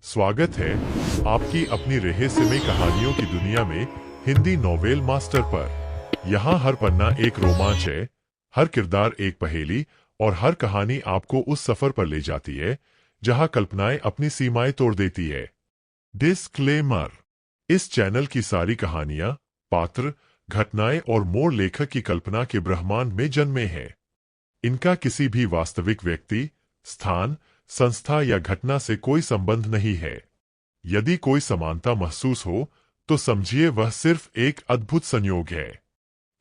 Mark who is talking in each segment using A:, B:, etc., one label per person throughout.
A: स्वागत है आपकी अपनी रहस्यमय कहानियों की दुनिया में हिंदी नॉवेल मास्टर पर। यहाँ हर पन्ना एक रोमांच है, हर किरदार एक पहेली और हर कहानी आपको उस सफर पर ले जाती है जहाँ कल्पनाएं अपनी सीमाएं तोड़ देती है। डिस्क्लेमर: इस चैनल की सारी कहानियां, पात्र, घटनाएं और मोड़ लेखक की कल्पना के ब्रह्मांड में जन्मे हैं। इनका किसी भी वास्तविक व्यक्ति, स्थान, संस्था या घटना से कोई संबंध नहीं है। यदि कोई समानता महसूस हो तो समझिए वह सिर्फ एक अद्भुत संयोग है।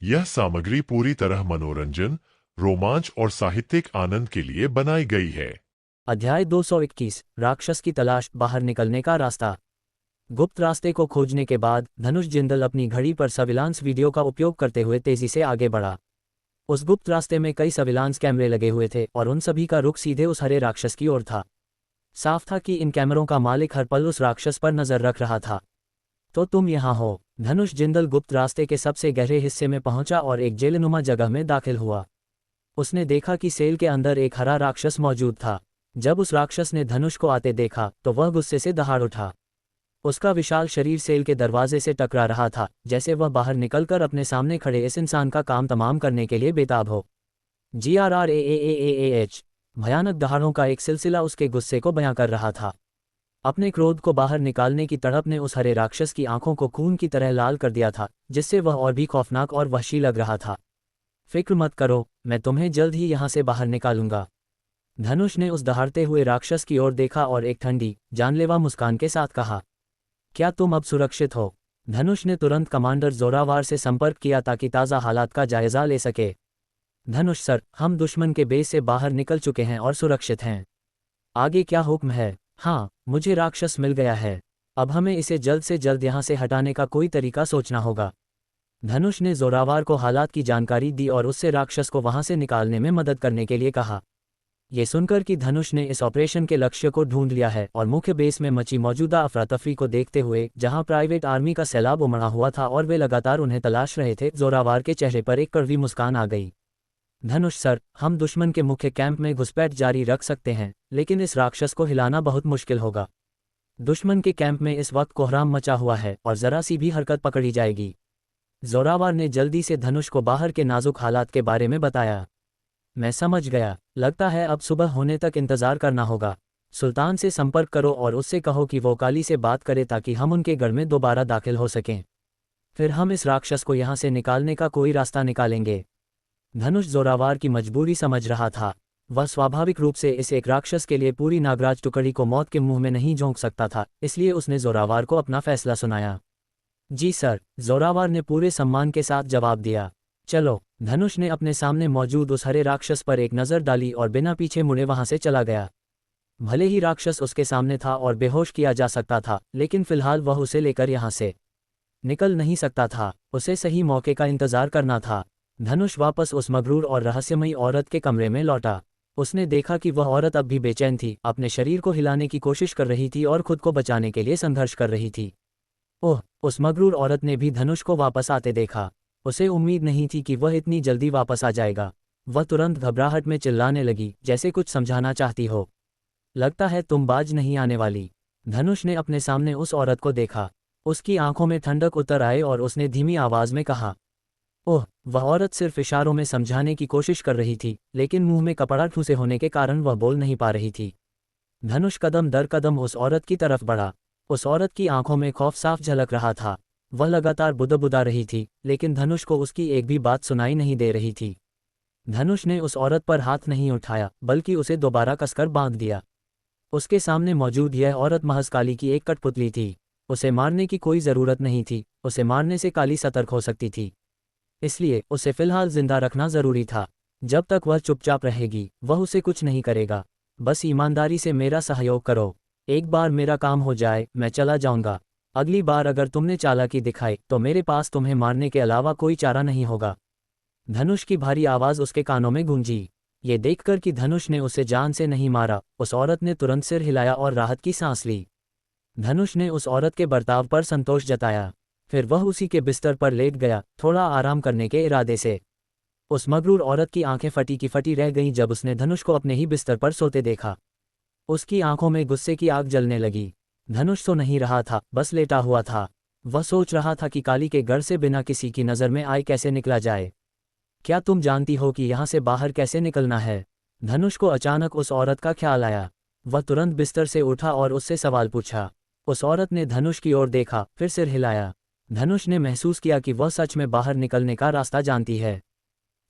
A: यह सामग्री पूरी तरह मनोरंजन, रोमांच और साहित्यिक आनंद के लिए बनाई गई है।
B: अध्याय 221 राक्षस की तलाश, बाहर निकलने का रास्ता। गुप्त रास्ते को खोजने के बाद धनुष जिंदल अपनी घड़ी पर सर्विलांस वीडियो का उपयोग करते हुए तेजी से आगे बढ़ा। उस गुप्त रास्ते में कई सर्विलांस कैमरे लगे हुए थे और उन सभी का रुख सीधे उस हरे राक्षस की ओर था। साफ था कि इन कैमरों का मालिक हर पल उस राक्षस पर नजर रख रहा था। तो तुम यहाँ हो। धनुष जिंदल गुप्त रास्ते के सबसे गहरे हिस्से में पहुंचा और एक जेलनुमा जगह में दाखिल हुआ। उसने देखा कि सेल के अंदर एक हरा राक्षस मौजूद था। जब उस राक्षस ने धनुष को आते देखा तो वह गुस्से से दहाड़ उठा। उसका विशाल शरीर सेल के दरवाजे से टकरा रहा था, जैसे वह बाहर निकलकर अपने सामने खड़े इस इंसान का काम तमाम करने के लिए बेताब हो। GRRAAAAH भयानक दहाड़ों का एक सिलसिला उसके गुस्से को बयां कर रहा था। अपने क्रोध को बाहर निकालने की तड़प ने उस हरे राक्षस की आंखों को खून की तरह लाल कर दिया था, जिससे वह और भी खौफनाक और वहशी लग रहा था। फिक्र मत करो, मैं तुम्हें जल्द ही यहाँ से बाहर निकालूंगा। धनुष ने उस दहाड़ते हुए राक्षस की ओर देखा और एक ठंडी, जानलेवा मुस्कान के साथ कहा, क्या तुम अब सुरक्षित हो? धनुष ने तुरंत कमांडर जोरावर से संपर्क किया ताकि ताज़ा हालात का जायजा ले सके। धनुष सर, हम दुश्मन के बेस से बाहर निकल चुके हैं और सुरक्षित हैं। आगे क्या हुक्म है? हाँ, मुझे राक्षस मिल गया है। अब हमें इसे जल्द से जल्द यहाँ से हटाने का कोई तरीका सोचना होगा। धनुष ने जोरावर को हालात की जानकारी दी और उससे राक्षस को वहाँ से निकालने में मदद करने के लिए कहा। ये सुनकर कि धनुष ने इस ऑपरेशन के लक्ष्य को ढूंढ लिया है और मुख्य बेस में मची मौजूदा अफरा-तफरी को देखते हुए, जहां प्राइवेट आर्मी का सैलाब उमड़ा हुआ था और वे लगातार उन्हें तलाश रहे थे, जोरावर के चेहरे पर एक कड़वी मुस्कान आ गई। धनुष सर, हम दुश्मन के मुख्य कैंप में घुसपैठ जारी रख सकते हैं, लेकिन इस राक्षस को हिलाना बहुत मुश्किल होगा। दुश्मन के कैंप में इस वक्त कोहराम मचा हुआ है और जरा सी भी हरकत पकड़ी जाएगी। जोरावर ने जल्दी से धनुष को बाहर के नाजुक हालात के बारे में बताया। मैं समझ गया, लगता है अब सुबह होने तक इंतजार करना होगा। सुल्तान से संपर्क करो और उससे कहो कि वो काली से बात करे ताकि हम उनके गढ़ में दोबारा दाखिल हो सकें। फिर हम इस राक्षस को यहाँ से निकालने का कोई रास्ता निकालेंगे। धनुष जोरावर की मजबूरी समझ रहा था। वह स्वाभाविक रूप से इस एक राक्षस के लिए पूरी नागराज टुकड़ी को मौत के मुंह में नहीं झोंक सकता था, इसलिए उसने जोरावर को अपना फैसला सुनाया। जी सर, जोरावर ने पूरे सम्मान के साथ जवाब दिया। चलो। धनुष ने अपने सामने मौजूद उस हरे राक्षस पर एक नज़र डाली और बिना पीछे मुड़े वहां से चला गया। भले ही राक्षस उसके सामने था और बेहोश किया जा सकता था, लेकिन फिलहाल वह उसे लेकर यहां से निकल नहीं सकता था। उसे सही मौके का इंतजार करना था। धनुष वापस उस मगरूर और रहस्यमयी औरत के कमरे में लौटा। उसने देखा कि वह औरत अब भी बेचैन थी, अपने शरीर को हिलाने की कोशिश कर रही थी और खुद को बचाने के लिए संघर्ष कर रही थी। ओह, उस मगरूर औरत ने भी धनुष को वापस आते देखा। उसे उम्मीद नहीं थी कि वह इतनी जल्दी वापस आ जाएगा। वह तुरंत घबराहट में चिल्लाने लगी, जैसे कुछ समझाना चाहती हो। लगता है तुम बाज नहीं आने वाली। धनुष ने अपने सामने उस औरत को देखा। उसकी आंखों में ठंडक उतर आए और उसने धीमी आवाज में कहा, ओह। वह औरत सिर्फ इशारों में समझाने की कोशिश कर रही थी, लेकिन मुंह में कपड़ा ठूसे होने के कारण वह बोल नहीं पा रही थी। धनुष कदम दर कदम उस औरत की तरफ बढ़ा। उस औरत की आंखों में खौफ साफ झलक रहा था। वह लगातार बुदबुदा रही थी, लेकिन धनुष को उसकी एक भी बात सुनाई नहीं दे रही थी। धनुष ने उस औरत पर हाथ नहीं उठाया, बल्कि उसे दोबारा कसकर बांध दिया। उसके सामने मौजूद यह औरत महज काली की एक कठपुतली थी। उसे मारने की कोई ज़रूरत नहीं थी। उसे मारने से काली सतर्क हो सकती थी, इसलिए उसे फिलहाल जिंदा रखना ज़रूरी था। जब तक वह चुपचाप रहेगी, वह उसे कुछ नहीं करेगा। बस ईमानदारी से मेरा सहयोग करो। एक बार मेरा काम हो जाए, मैं चला जाऊंगा। अगली बार अगर तुमने चालाकी दिखाई तो मेरे पास तुम्हें मारने के अलावा कोई चारा नहीं होगा। धनुष की भारी आवाज़ उसके कानों में गूंजी। ये देखकर कि धनुष ने उसे जान से नहीं मारा, उस औरत ने तुरंत सिर हिलाया और राहत की सांस ली। धनुष ने उस औरत के बर्ताव पर संतोष जताया। फिर वह उसी के बिस्तर पर लेट गया, थोड़ा आराम करने के इरादे से। उस मगरूर औरत की आंखें फटी की फटी रह गईं जब उसने धनुष को अपने ही बिस्तर पर सोते देखा। उसकी आंखों में गुस्से की आग जलने लगी। धनुष सो नहीं रहा था, बस लेटा हुआ था। वह सोच रहा था कि काली के घर से बिना किसी की नज़र में आए कैसे निकला जाए। क्या तुम जानती हो कि यहाँ से बाहर कैसे निकलना है? धनुष को अचानक उस औरत का ख्याल आया। वह तुरंत बिस्तर से उठा और उससे सवाल पूछा। उस औरत ने धनुष की ओर देखा, फिर सिर हिलाया। धनुष ने महसूस किया कि वह सच में बाहर निकलने का रास्ता जानती है।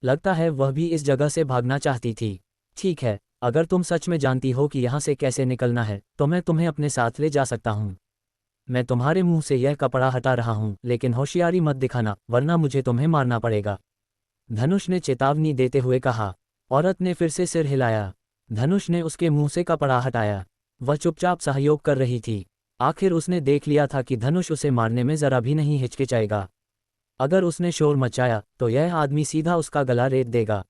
B: लगता है वह भी इस जगह से भागना चाहती थी। ठीक है, अगर तुम सच में जानती हो कि यहाँ से कैसे निकलना है तो मैं तुम्हें अपने साथ ले जा सकता हूँ। मैं तुम्हारे मुंह से यह कपड़ा हटा रहा हूँ, लेकिन होशियारी मत दिखाना, वरना मुझे तुम्हें मारना पड़ेगा। धनुष ने चेतावनी देते हुए कहा। औरत ने फिर से सिर हिलाया। धनुष ने उसके मुंह से कपड़ा हटाया। वह चुपचाप सहयोग कर रही थी। आखिर उसने देख लिया था कि धनुष उसे मारने में जरा भी नहीं हिचकिचाएगा। अगर उसने शोर मचाया तो यह आदमी सीधा उसका गला रेत देगा।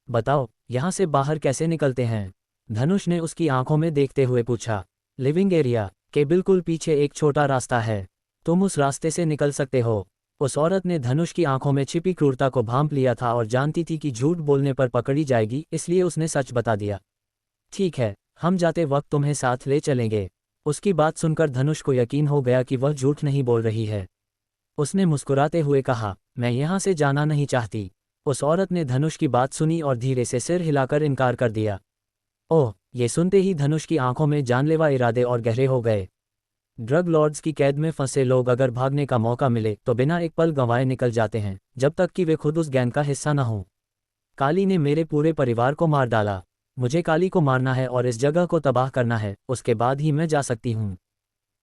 B: बताओ, यहाँ से बाहर कैसे निकलते हैं? धनुष ने उसकी आंखों में देखते हुए पूछा। लिविंग एरिया के बिल्कुल पीछे एक छोटा रास्ता है, तुम उस रास्ते से निकल सकते हो। उस औरत ने धनुष की आंखों में छिपी क्रूरता को भांप लिया था और जानती थी कि झूठ बोलने पर पकड़ी जाएगी, इसलिए उसने सच बता दिया। ठीक है, हम जाते वक्त तुम्हें साथ ले चलेंगे। उसकी बात सुनकर धनुष को यकीन हो गया कि वह झूठ नहीं बोल रही है। उसने मुस्कुराते हुए कहा, मैं यहाँ से जाना नहीं चाहती। उस औरत ने धनुष की बात सुनी और धीरे से सिर हिलाकर इनकार कर दिया। ओह, ये सुनते ही धनुष की आंखों में जानलेवा इरादे और गहरे हो गए। ड्रग लॉर्ड्स की कैद में फंसे लोग अगर भागने का मौका मिले तो बिना एक पल गंवाए निकल जाते हैं, जब तक कि वे खुद उस गैंग का हिस्सा न हों। काली ने मेरे पूरे परिवार को मार डाला। मुझे काली को मारना है और इस जगह को तबाह करना है, उसके बाद ही मैं जा सकती हूँ।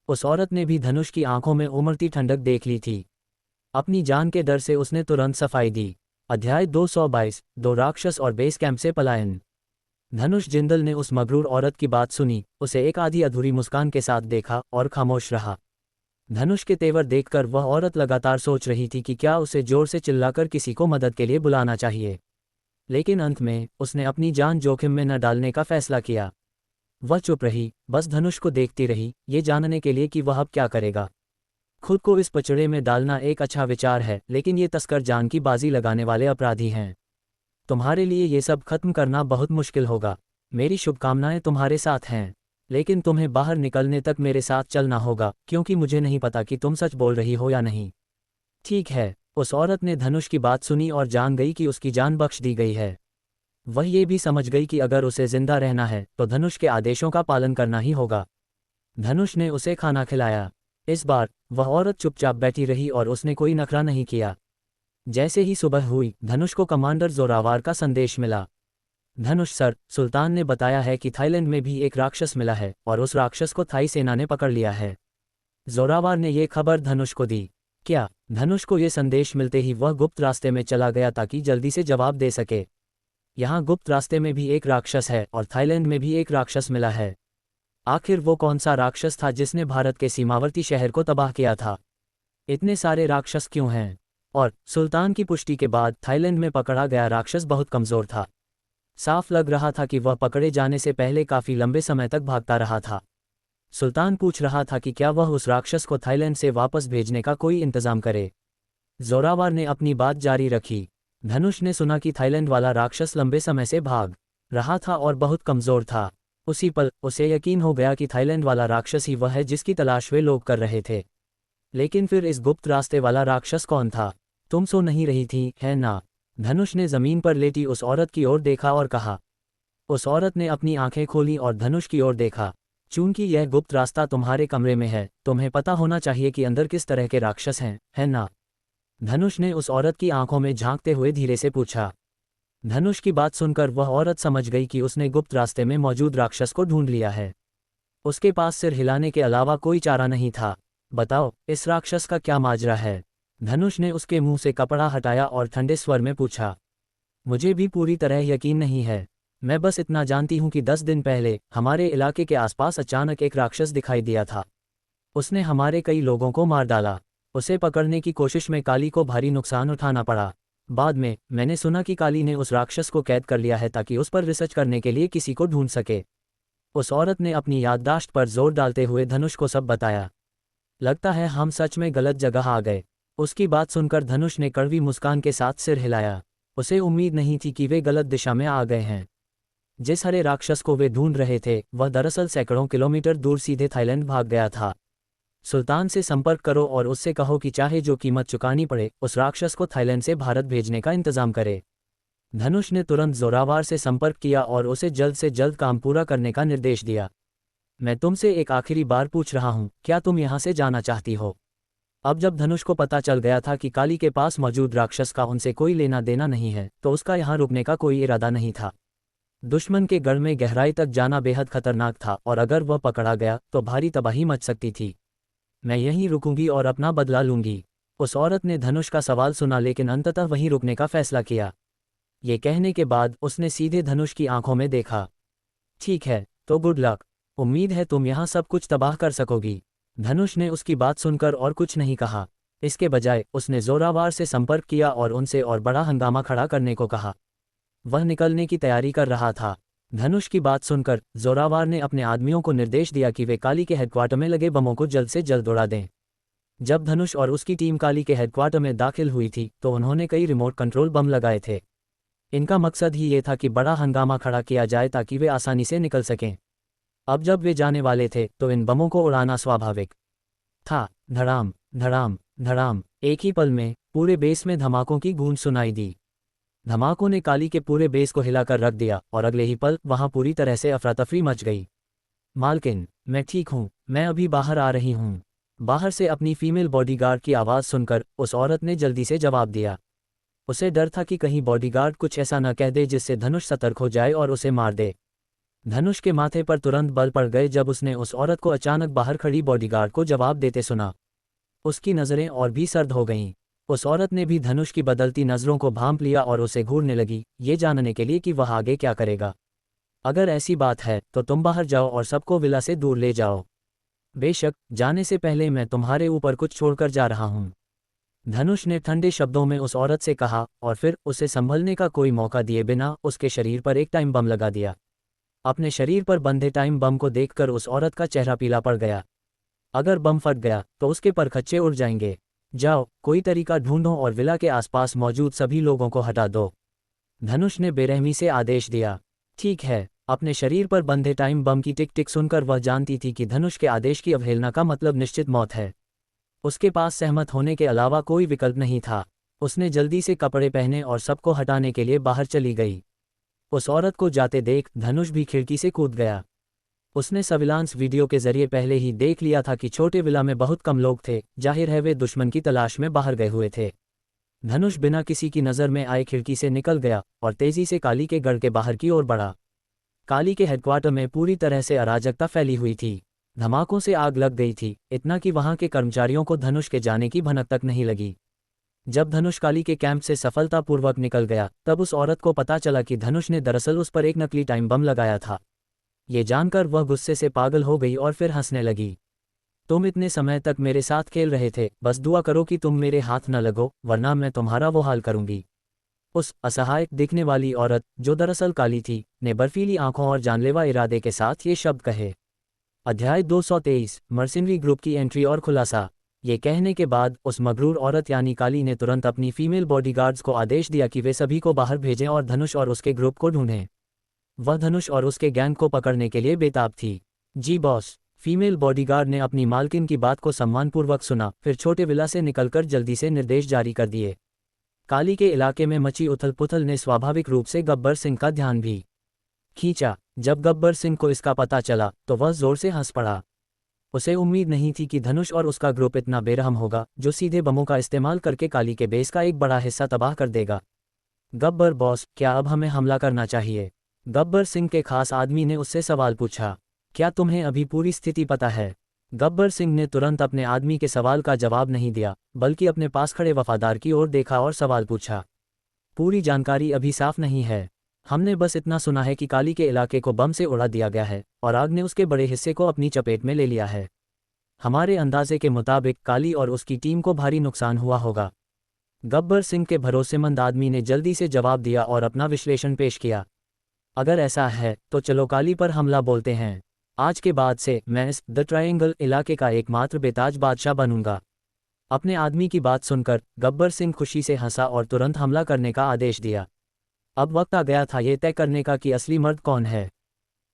B: उस औरत ने भी धनुष की आंखों में उमड़ती ठंडक देख ली थी। अपनी जान के डर से उसने तुरंत सफाई दी। अध्याय 222, दो राक्षस और बेस कैंप से पलायन। धनुष जिंदल ने उस मगरूर औरत की बात सुनी, उसे एक आधी अधूरी मुस्कान के साथ देखा और खामोश रहा। धनुष के तेवर देखकर वह औरत लगातार सोच रही थी कि क्या उसे जोर से चिल्लाकर किसी को मदद के लिए बुलाना चाहिए, लेकिन अंत में उसने अपनी जान जोखिम में न डालने का फैसला किया। वह चुप रही, बस धनुष को देखती रही, ये जानने के लिए कि वह अब क्या करेगा। खुद को इस पचड़े में डालना एक अच्छा विचार है, लेकिन ये तस्कर जान की बाजी लगाने वाले अपराधी हैं। तुम्हारे लिए ये सब खत्म करना बहुत मुश्किल होगा। मेरी शुभकामनाएं तुम्हारे साथ हैं, लेकिन तुम्हें बाहर निकलने तक मेरे साथ चलना होगा, क्योंकि मुझे नहीं पता कि तुम सच बोल रही हो या नहीं। ठीक है। उस औरत ने धनुष की बात सुनी और जान गई कि उसकी जान बख्श दी गई है। वह ये भी समझ गई कि अगर उसे जिंदा रहना है तो धनुष के आदेशों का पालन करना ही होगा। धनुष ने उसे खाना खिलाया। इस बार वह औरत चुपचाप बैठी रही और उसने कोई नखरा नहीं किया। जैसे ही सुबह हुई, धनुष को कमांडर जोरावर का संदेश मिला। धनुष सर, सुल्तान ने बताया है कि थाईलैंड में भी एक राक्षस मिला है और उस राक्षस को थाई सेना ने पकड़ लिया है। जोरावर ने यह खबर धनुष को दी। क्या? धनुष को यह संदेश मिलते ही वह गुप्त रास्ते में चला गया ताकि जल्दी से जवाब दे सके। यहाँ गुप्त रास्ते में भी एक राक्षस है और थाईलैंड में भी एक राक्षस मिला है। आखिर वो कौन सा राक्षस था जिसने भारत के सीमावर्ती शहर को तबाह किया था? इतने सारे राक्षस क्यों हैं? और सुल्तान की पुष्टि के बाद थाईलैंड में पकड़ा गया राक्षस बहुत कमजोर था। साफ लग रहा था कि वह पकड़े जाने से पहले काफी लंबे समय तक भागता रहा था। सुल्तान पूछ रहा था कि क्या वह उस राक्षस को थाईलैंड से वापस भेजने का कोई इंतजाम करे। जोरावर ने अपनी बात जारी रखी। धनुष ने सुना कि थाईलैंड वाला राक्षस लंबे समय से भाग रहा था और बहुत कमजोर था। उसी पल उसे यकीन हो गया कि थाईलैंड वाला राक्षस ही वह है जिसकी तलाश वे लोग कर रहे थे। लेकिन फिर इस गुप्त रास्ते वाला राक्षस कौन था? तुम सो नहीं रही थी, है ना? धनुष ने जमीन पर लेटी उस औरत की ओर देखा और कहा। उस औरत ने अपनी आंखें खोली और धनुष की ओर देखा। चूंकि यह गुप्त रास्ता तुम्हारे कमरे में है, तुम्हें पता होना चाहिए कि अंदर किस तरह के राक्षस हैं, है ना? धनुष ने उस औरत की आंखों में झांकते हुए धीरे से पूछा। धनुष की बात सुनकर वह औरत समझ गई कि उसने गुप्त रास्ते में मौजूद राक्षस को ढूंढ लिया है। उसके पास सिर हिलाने के अलावा कोई चारा नहीं था। बताओ, इस राक्षस का क्या माजरा है? धनुष ने उसके मुंह से कपड़ा हटाया और ठंडे स्वर में पूछा। मुझे भी पूरी तरह यकीन नहीं है। मैं बस इतना जानती हूँ कि 10 दिन पहले हमारे इलाके के आसपास अचानक एक राक्षस दिखाई दिया था। उसने हमारे कई लोगों को मार डाला। उसे पकड़ने की कोशिश में काली को भारी नुकसान उठाना पड़ा। बाद में मैंने सुना कि काली ने उस राक्षस को कैद कर लिया है ताकि उस पर रिसर्च करने के लिए किसी को ढूंढ सके। उस औरत ने अपनी याददाश्त पर जोर डालते हुए धनुष को सब बताया। लगता है हम सच में गलत जगह आ गए। उसकी बात सुनकर धनुष ने कड़वी मुस्कान के साथ सिर हिलाया। उसे उम्मीद नहीं थी कि वे गलत दिशा में आ गए हैं। जिस हरे राक्षस को वे ढूंढ रहे थे वह दरअसल सैकड़ों किलोमीटर दूर सीधे थाईलैंड भाग गया था। सुल्तान से संपर्क करो और उससे कहो कि चाहे जो कीमत चुकानी पड़े उस राक्षस को थाईलैंड से भारत भेजने का इंतजाम करे। धनुष ने तुरंत जोरावर से संपर्क किया और उसे जल्द से जल्द काम पूरा करने का निर्देश दिया। मैं तुमसे एक आखिरी बार पूछ रहा हूं, क्या तुम यहां से जाना चाहती हो? अब जब धनुष को पता चल गया था कि काली के पास मौजूद राक्षस का उनसे कोई लेना देना नहीं है तो उसका यहां रुकने का कोई इरादा नहीं था। दुश्मन के गढ़ में गहराई तक जाना बेहद खतरनाक था और अगर वह पकड़ा गया तो भारी तबाही मच सकती थी। मैं यहीं रुकूंगी और अपना बदला लूंगी। उस औरत ने धनुष का सवाल सुना लेकिन अंततः वहीं रुकने का फैसला किया। ये कहने के बाद उसने सीधे धनुष की आंखों में देखा। ठीक है, तो गुड लक। उम्मीद है तुम यहाँ सब कुछ तबाह कर सकोगी। धनुष ने उसकी बात सुनकर और कुछ नहीं कहा। इसके बजाय उसने जोरावर से संपर्क किया और उनसे और बड़ा हंगामा खड़ा करने को कहा। वह निकलने की तैयारी कर रहा था। धनुष की बात सुनकर जोरावर ने अपने आदमियों को निर्देश दिया कि वे काली के हेडक्वार्टर में लगे बमों को जल्द से जल्द उड़ा दें। जब धनुष और उसकी टीम काली के हेडक्वार्टर में दाखिल हुई थी तो उन्होंने कई रिमोट कंट्रोल बम लगाए थे। इनका मकसद ही ये था कि बड़ा हंगामा खड़ा किया जाए ताकि वे आसानी से निकल सकें। अब जब वे जाने वाले थे तो इन बमों को उड़ाना स्वाभाविक था। धड़ाम धड़ाम धड़ाम, एक ही पल में पूरे बेस में धमाकों की गूंज सुनाई दी। धमाकों ने काली के पूरे बेस को हिलाकर रख दिया और अगले ही पल वहां पूरी तरह से अफरा-तफरी मच गई। मालकिन, मैं ठीक हूं, मैं अभी बाहर आ रही हूं। बाहर से अपनी फीमेल बॉडीगार्ड की आवाज़ सुनकर उस औरत ने जल्दी से जवाब दिया। उसे डर था कि कहीं बॉडीगार्ड कुछ ऐसा न कह दे जिससे धनुष सतर्क हो जाए और उसे मार दे। धनुष के माथे पर तुरंत बल पड़ गए जब उसने उस औरत को अचानक बाहर खड़ी बॉडीगार्ड को जवाब देते सुना। उसकी नज़रें और भी सर्द हो गईं। उस औरत ने भी धनुष की बदलती नज़रों को भांप लिया और उसे घूरने लगी, ये जानने के लिए कि वह आगे क्या करेगा। अगर ऐसी बात है तो तुम बाहर जाओ और सबको विला से दूर ले जाओ। बेशक, जाने से पहले मैं तुम्हारे ऊपर कुछ छोड़कर जा रहा हूँ। धनुष ने ठंडे शब्दों में उस औरत से कहा और फिर उसे संभलने का कोई मौका दिए बिना उसके शरीर पर एक टाइम बम लगा दिया। अपने शरीर पर बंधे टाइम बम को देखकर उस औरत का चेहरा पीला पड़ गया। अगर बम फट गया तो उसके परखच्चे उड़ जाएंगे। जाओ, कोई तरीका ढूंढो और विला के आसपास मौजूद सभी लोगों को हटा दो। धनुष ने बेरहमी से आदेश दिया। ठीक है। अपने शरीर पर बंधे टाइम बम की टिक टिक सुनकर वह जानती थी कि धनुष के आदेश की अवहेलना का मतलब निश्चित मौत है। उसके पास सहमत होने के अलावा कोई विकल्प नहीं था। उसने जल्दी से कपड़े पहने और सबको हटाने के लिए बाहर चली गई। उस औरत को जाते देख धनुष भी खिड़की से कूद गया। उसने सर्विलांस वीडियो के जरिए पहले ही देख लिया था कि छोटे विला में बहुत कम लोग थे, जाहिर है वे दुश्मन की तलाश में बाहर गए हुए थे। धनुष बिना किसी की नज़र में आए खिड़की से निकल गया और तेजी से काली के गढ़ के बाहर की ओर बढ़ा। काली के हेडक्वार्टर में पूरी तरह से अराजकता फैली हुई थी। धमाकों से आग लग गई थी, इतना कि वहां के कर्मचारियों को धनुष के जाने की भनक तक नहीं लगी। जब धनुष काली के कैंप से सफलतापूर्वक निकल गया तब उस औरत को पता चला कि धनुष ने दरअसल उस पर एक नकली टाइम बम लगाया था। ये जानकर वह गुस्से से पागल हो गई और फिर हंसने लगी। तुम इतने समय तक मेरे साथ खेल रहे थे, बस दुआ करो कि तुम मेरे हाथ न लगो, वरना मैं तुम्हारा वो हाल करूंगी। उस असहाय दिखने वाली औरत, जो दरअसल काली थी, ने बर्फीली आंखों और जानलेवा इरादे के साथ ये शब्द कहे। अध्याय 223, मर्सिनरी ग्रुप की एंट्री और खुलासा। ये कहने के बाद उस मगरूर औरत यानी काली ने तुरंत अपनी फीमेल बॉडीगार्ड्स को आदेश दिया कि वे सभी को बाहर भेजें और धनुष और उसके ग्रुप को ढूंढें। वह धनुष और उसके गैंग को पकड़ने के लिए बेताब थी। जी बॉस। फीमेल बॉडीगार्ड ने अपनी मालकिन की बात को सम्मानपूर्वक सुना, फिर छोटे विला से निकलकर जल्दी से निर्देश जारी कर दिए। काली के इलाके में मची उथल पुथल ने स्वाभाविक रूप से गब्बर सिंह का ध्यान भी खींचा। जब गब्बर सिंह को इसका पता चला तो वह जोर से हंस पड़ा। उसे उम्मीद नहीं थी कि धनुष और उसका ग्रुप इतना बेरहम होगा, जो सीधे बमों का इस्तेमाल करके काली के बेस का एक बड़ा हिस्सा तबाह कर देगा। गब्बर बॉस, क्या अब हमें हमला करना चाहिए? गब्बर सिंह के खास आदमी ने उससे सवाल पूछा। क्या तुम्हें अभी पूरी स्थिति पता है? गब्बर सिंह ने तुरंत अपने आदमी के सवाल का जवाब नहीं दिया, बल्कि अपने पास खड़े वफादार की ओर देखा और सवाल पूछा। पूरी जानकारी अभी साफ नहीं है। हमने बस इतना सुना है कि काली के इलाके को बम से उड़ा दिया गया है और आग ने उसके बड़े हिस्से को अपनी चपेट में ले लिया है। हमारे अंदाजे के मुताबिक काली और उसकी टीम को भारी नुकसान हुआ होगा। गब्बर सिंह के भरोसेमंद आदमी ने जल्दी से जवाब दिया और अपना विश्लेषण पेश किया। अगर ऐसा है तो चलो काली पर हमला बोलते हैं। आज के बाद से मैं इस द ट्रायंगल इलाके का एकमात्र बेताज बादशाह बनूंगा। अपने आदमी की बात सुनकर गब्बर सिंह खुशी से हंसा और तुरंत हमला करने का आदेश दिया। अब वक्त आ गया था ये तय करने का कि असली मर्द कौन है।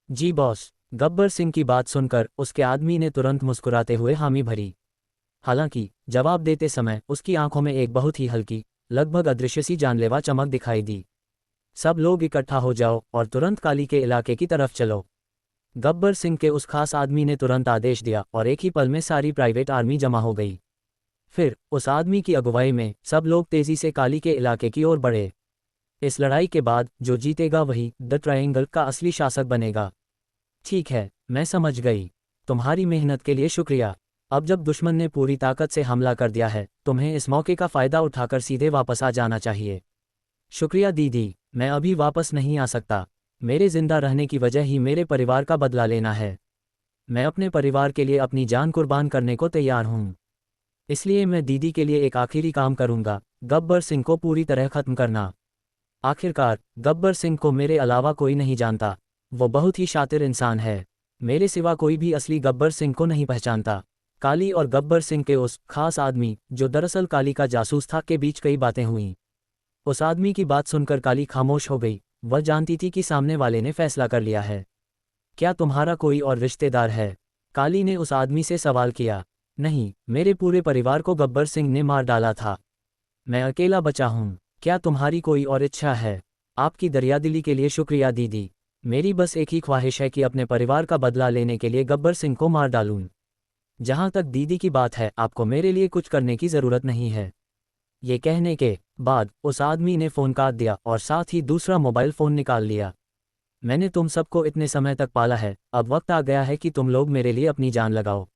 B: जी बॉस। गब्बर सिंह की बात सुनकर उसके आदमी ने तुरंत मुस्कुराते हुए हामी भरी। हालांकि जवाब देते समय उसकी आंखों में एक बहुत ही हल्की, लगभग अदृश्य सी जानलेवा चमक दिखाई दी। सब लोग इकट्ठा हो जाओ और तुरंत काली के इलाके की तरफ चलो। गब्बर सिंह के उस खास आदमी ने तुरंत आदेश दिया और एक ही पल में सारी प्राइवेट आर्मी जमा हो गई। फिर उस आदमी की अगुवाई में सब लोग तेजी से काली के इलाके की ओर बढ़े। इस लड़ाई के बाद जो जीतेगा वही द ट्रायंगल का असली शासक बनेगा। ठीक है, मैं समझ गई। तुम्हारी मेहनत के लिए शुक्रिया। अब जब दुश्मन ने पूरी ताकत से हमला कर दिया है, तुम्हें इस मौके का फायदा उठाकर सीधे वापस आ जाना चाहिए। शुक्रिया दीदी, मैं अभी वापस नहीं आ सकता। मेरे जिंदा रहने की वजह ही मेरे परिवार का बदला लेना है। मैं अपने परिवार के लिए अपनी जान कुर्बान करने को तैयार हूँ। इसलिए मैं दीदी के लिए एक आखिरी काम करूंगा, गब्बर सिंह को पूरी तरह खत्म करना। आखिरकार गब्बर सिंह को मेरे अलावा कोई नहीं जानता। वो बहुत ही शातिर इंसान है। मेरे सिवा कोई भी असली गब्बर सिंह को नहीं पहचानता। काली और गब्बर सिंह के उस खास आदमी जो दरअसल काली का जासूस था के बीच कई बातें हुईं। उस आदमी की बात सुनकर काली खामोश हो गई। वह जानती थी कि सामने वाले ने फैसला कर लिया है। क्या तुम्हारा कोई और रिश्तेदार है? काली ने उस आदमी से सवाल किया। नहीं, मेरे पूरे परिवार को गब्बर सिंह ने मार डाला था। मैं अकेला बचा हूँ। क्या तुम्हारी कोई और इच्छा है? आपकी दरियादिली के लिए शुक्रिया दीदी। मेरी बस एक ही ख्वाहिश है कि अपने परिवार का बदला लेने के लिए गब्बर सिंह को मार डालूं। जहां तक दीदी की बात है, आपको मेरे लिए कुछ करने की ज़रूरत नहीं है। ये कहने के बाद उस आदमी ने फ़ोन काट दिया और साथ ही दूसरा मोबाइल फ़ोन निकाल लिया। मैंने तुम सबको इतने समय तक पाला है, अब वक्त आ गया है कि तुम लोग मेरे लिए अपनी जान लगाओ।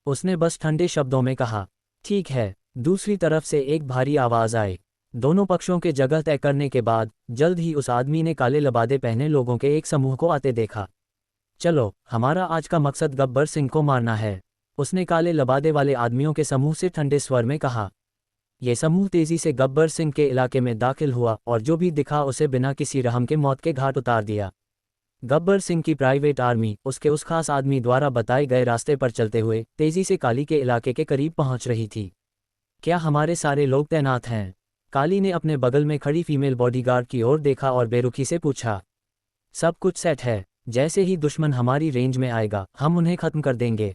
B: उसने बस ठंडे शब्दों में कहा। ठीक है। दूसरी तरफ से एक भारी आवाज़ आई। दोनों पक्षों के जगह तय करने के बाद जल्द ही उस आदमी ने काले लबादे पहने लोगों के एक समूह को आते देखा। चलो, हमारा आज का मकसद गब्बर सिंह को मारना है, उसने काले लबादे वाले आदमियों के समूह से ठंडे स्वर में कहा। यह समूह तेजी से गब्बर सिंह के इलाके में दाखिल हुआ और जो भी दिखा उसे बिना किसी रहम के मौत के घाट उतार दिया। गब्बर सिंह की प्राइवेट आर्मी उसके उस खास आदमी द्वारा बताए गए रास्ते पर चलते हुए तेजी से काली के इलाके के करीब पहुंच रही थी। क्या हमारे सारे लोग तैनात हैं? काली ने अपने बगल में खड़ी फीमेल बॉडीगार्ड की ओर देखा और बेरुखी से पूछा। सब कुछ सेट है। जैसे ही दुश्मन हमारी रेंज में आएगा हम उन्हें खत्म कर देंगे।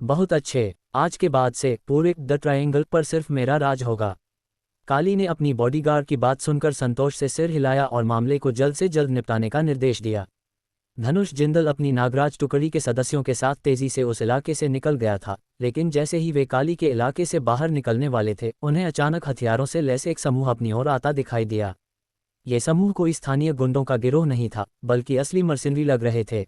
B: बहुत अच्छे। आज के बाद से पूरे द ट्रायंगल पर सिर्फ मेरा राज होगा। काली ने अपनी बॉडीगार्ड की बात सुनकर संतोष से सिर हिलाया और मामले को जल्द से जल्द निपटाने का निर्देश दिया। धनुष जिंदल अपनी नागराज टुकड़ी के सदस्यों के साथ तेजी से उस इलाके से निकल गया था, लेकिन जैसे ही वे काली के इलाके से बाहर निकलने वाले थे, उन्हें अचानक हथियारों से लैस एक समूह अपनी ओर आता दिखाई दिया। ये समूह कोई स्थानीय गुंडों का गिरोह नहीं था, बल्कि असली मर्सिनरी लग रहे थे।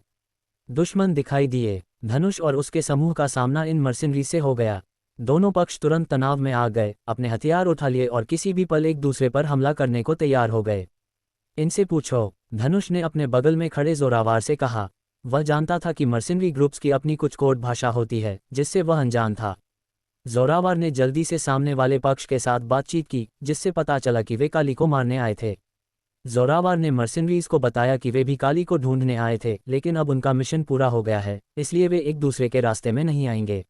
B: दुश्मन दिखाई दिए। धनुष और उसके समूह का सामना इन मर्सिनरी से हो गया। दोनों पक्ष तुरंत तनाव में आ गए, अपने हथियार उठा लिए और किसी भी पल एक दूसरे पर हमला करने को तैयार हो गए। इनसे पूछो, धनुष ने अपने बगल में खड़े जोरावर से कहा। वह जानता था कि मर्सिनरी ग्रुप्स की अपनी कुछ कोड भाषा होती है जिससे वह अनजान था। जोरावर ने जल्दी से सामने वाले पक्ष के साथ बातचीत की, जिससे पता चला कि वे काली को मारने आए थे। जोरावर ने मर्सिनरीज को बताया कि वे भी काली को ढूंढने आए थे, लेकिन अब उनका मिशन पूरा हो गया है, इसलिए वे एक दूसरे के रास्ते में नहीं आएंगे।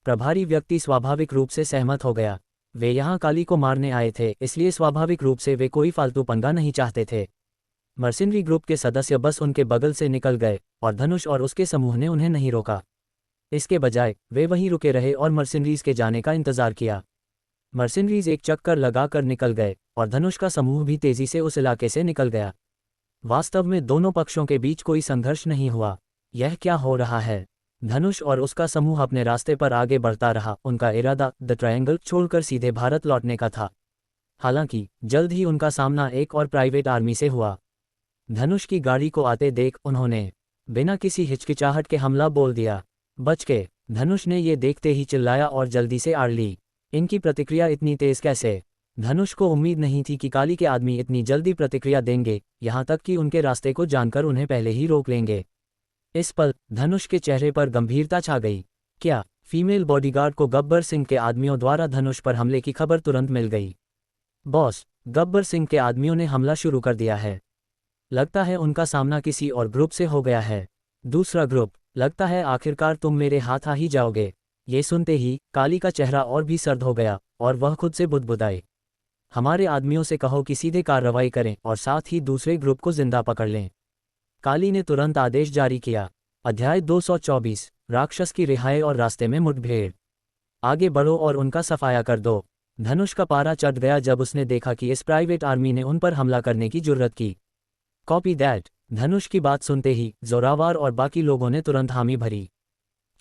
B: प्रभारी व्यक्ति स्वाभाविक रूप से सहमत हो गया। वे यहाँ काली को मारने आए थे, इसलिए स्वाभाविक रूप से वे कोई फालतू पंगा नहीं चाहते थे। मर्सिनरी ग्रुप के सदस्य बस उनके बगल से निकल गए और धनुष और उसके समूह ने उन्हें नहीं रोका। इसके बजाय वे वहीं रुके रहे और मर्सिनरीज के जाने का इंतजार किया। मर्सिनरीज एक चक्कर लगाकर निकल गए और धनुष का समूह भी तेजी से उस इलाके से निकल गया। वास्तव में दोनों पक्षों के बीच कोई संघर्ष नहीं हुआ। यह क्या हो रहा है? धनुष और उसका समूह अपने रास्ते पर आगे बढ़ता रहा। उनका इरादा द ट्रायंगल छोड़कर सीधे भारत लौटने का था। हालांकि जल्द ही उनका सामना एक और प्राइवेट आर्मी से हुआ। धनुष की गाड़ी को आते देख उन्होंने बिना किसी हिचकिचाहट के हमला बोल दिया। बच के। धनुष ने ये देखते ही चिल्लाया और जल्दी से आड़ ली। इनकी प्रतिक्रिया इतनी तेज कैसे? धनुष को उम्मीद नहीं थी कि काली के आदमी इतनी जल्दी प्रतिक्रिया देंगे, यहाँ तक कि उनके रास्ते को जानकर उन्हें पहले ही रोक लेंगे। इस पल धनुष के चेहरे पर गंभीरता छा गई। क्या? फीमेल बॉडीगार्ड को गब्बर सिंह के आदमियों द्वारा धनुष पर हमले की खबर तुरंत मिल गई। बॉस, गब्बर सिंह के आदमियों ने हमला शुरू कर दिया है। लगता है उनका सामना किसी और ग्रुप से हो गया है। दूसरा ग्रुप? लगता है आखिरकार तुम मेरे हाथ आ ही जाओगे। ये सुनते ही काली का चेहरा और भी सर्द हो गया और वह खुद से बुदबुदाई। हमारे आदमियों से कहो कि सीधे कार्रवाई करें और साथ ही दूसरे ग्रुप को जिंदा पकड़ लें। काली ने तुरंत आदेश जारी किया। अध्याय 224 राक्षस की रिहाई और रास्ते में मुठभेड़। आगे बढ़ो और उनका सफाया कर दो। धनुष का पारा चढ़ गया जब उसने देखा कि इस प्राइवेट आर्मी ने उन पर हमला करने की जुर्रत की। Copy that. धनुष की बात सुनते ही जोरावर और बाकी लोगों ने तुरंत हामी भरी।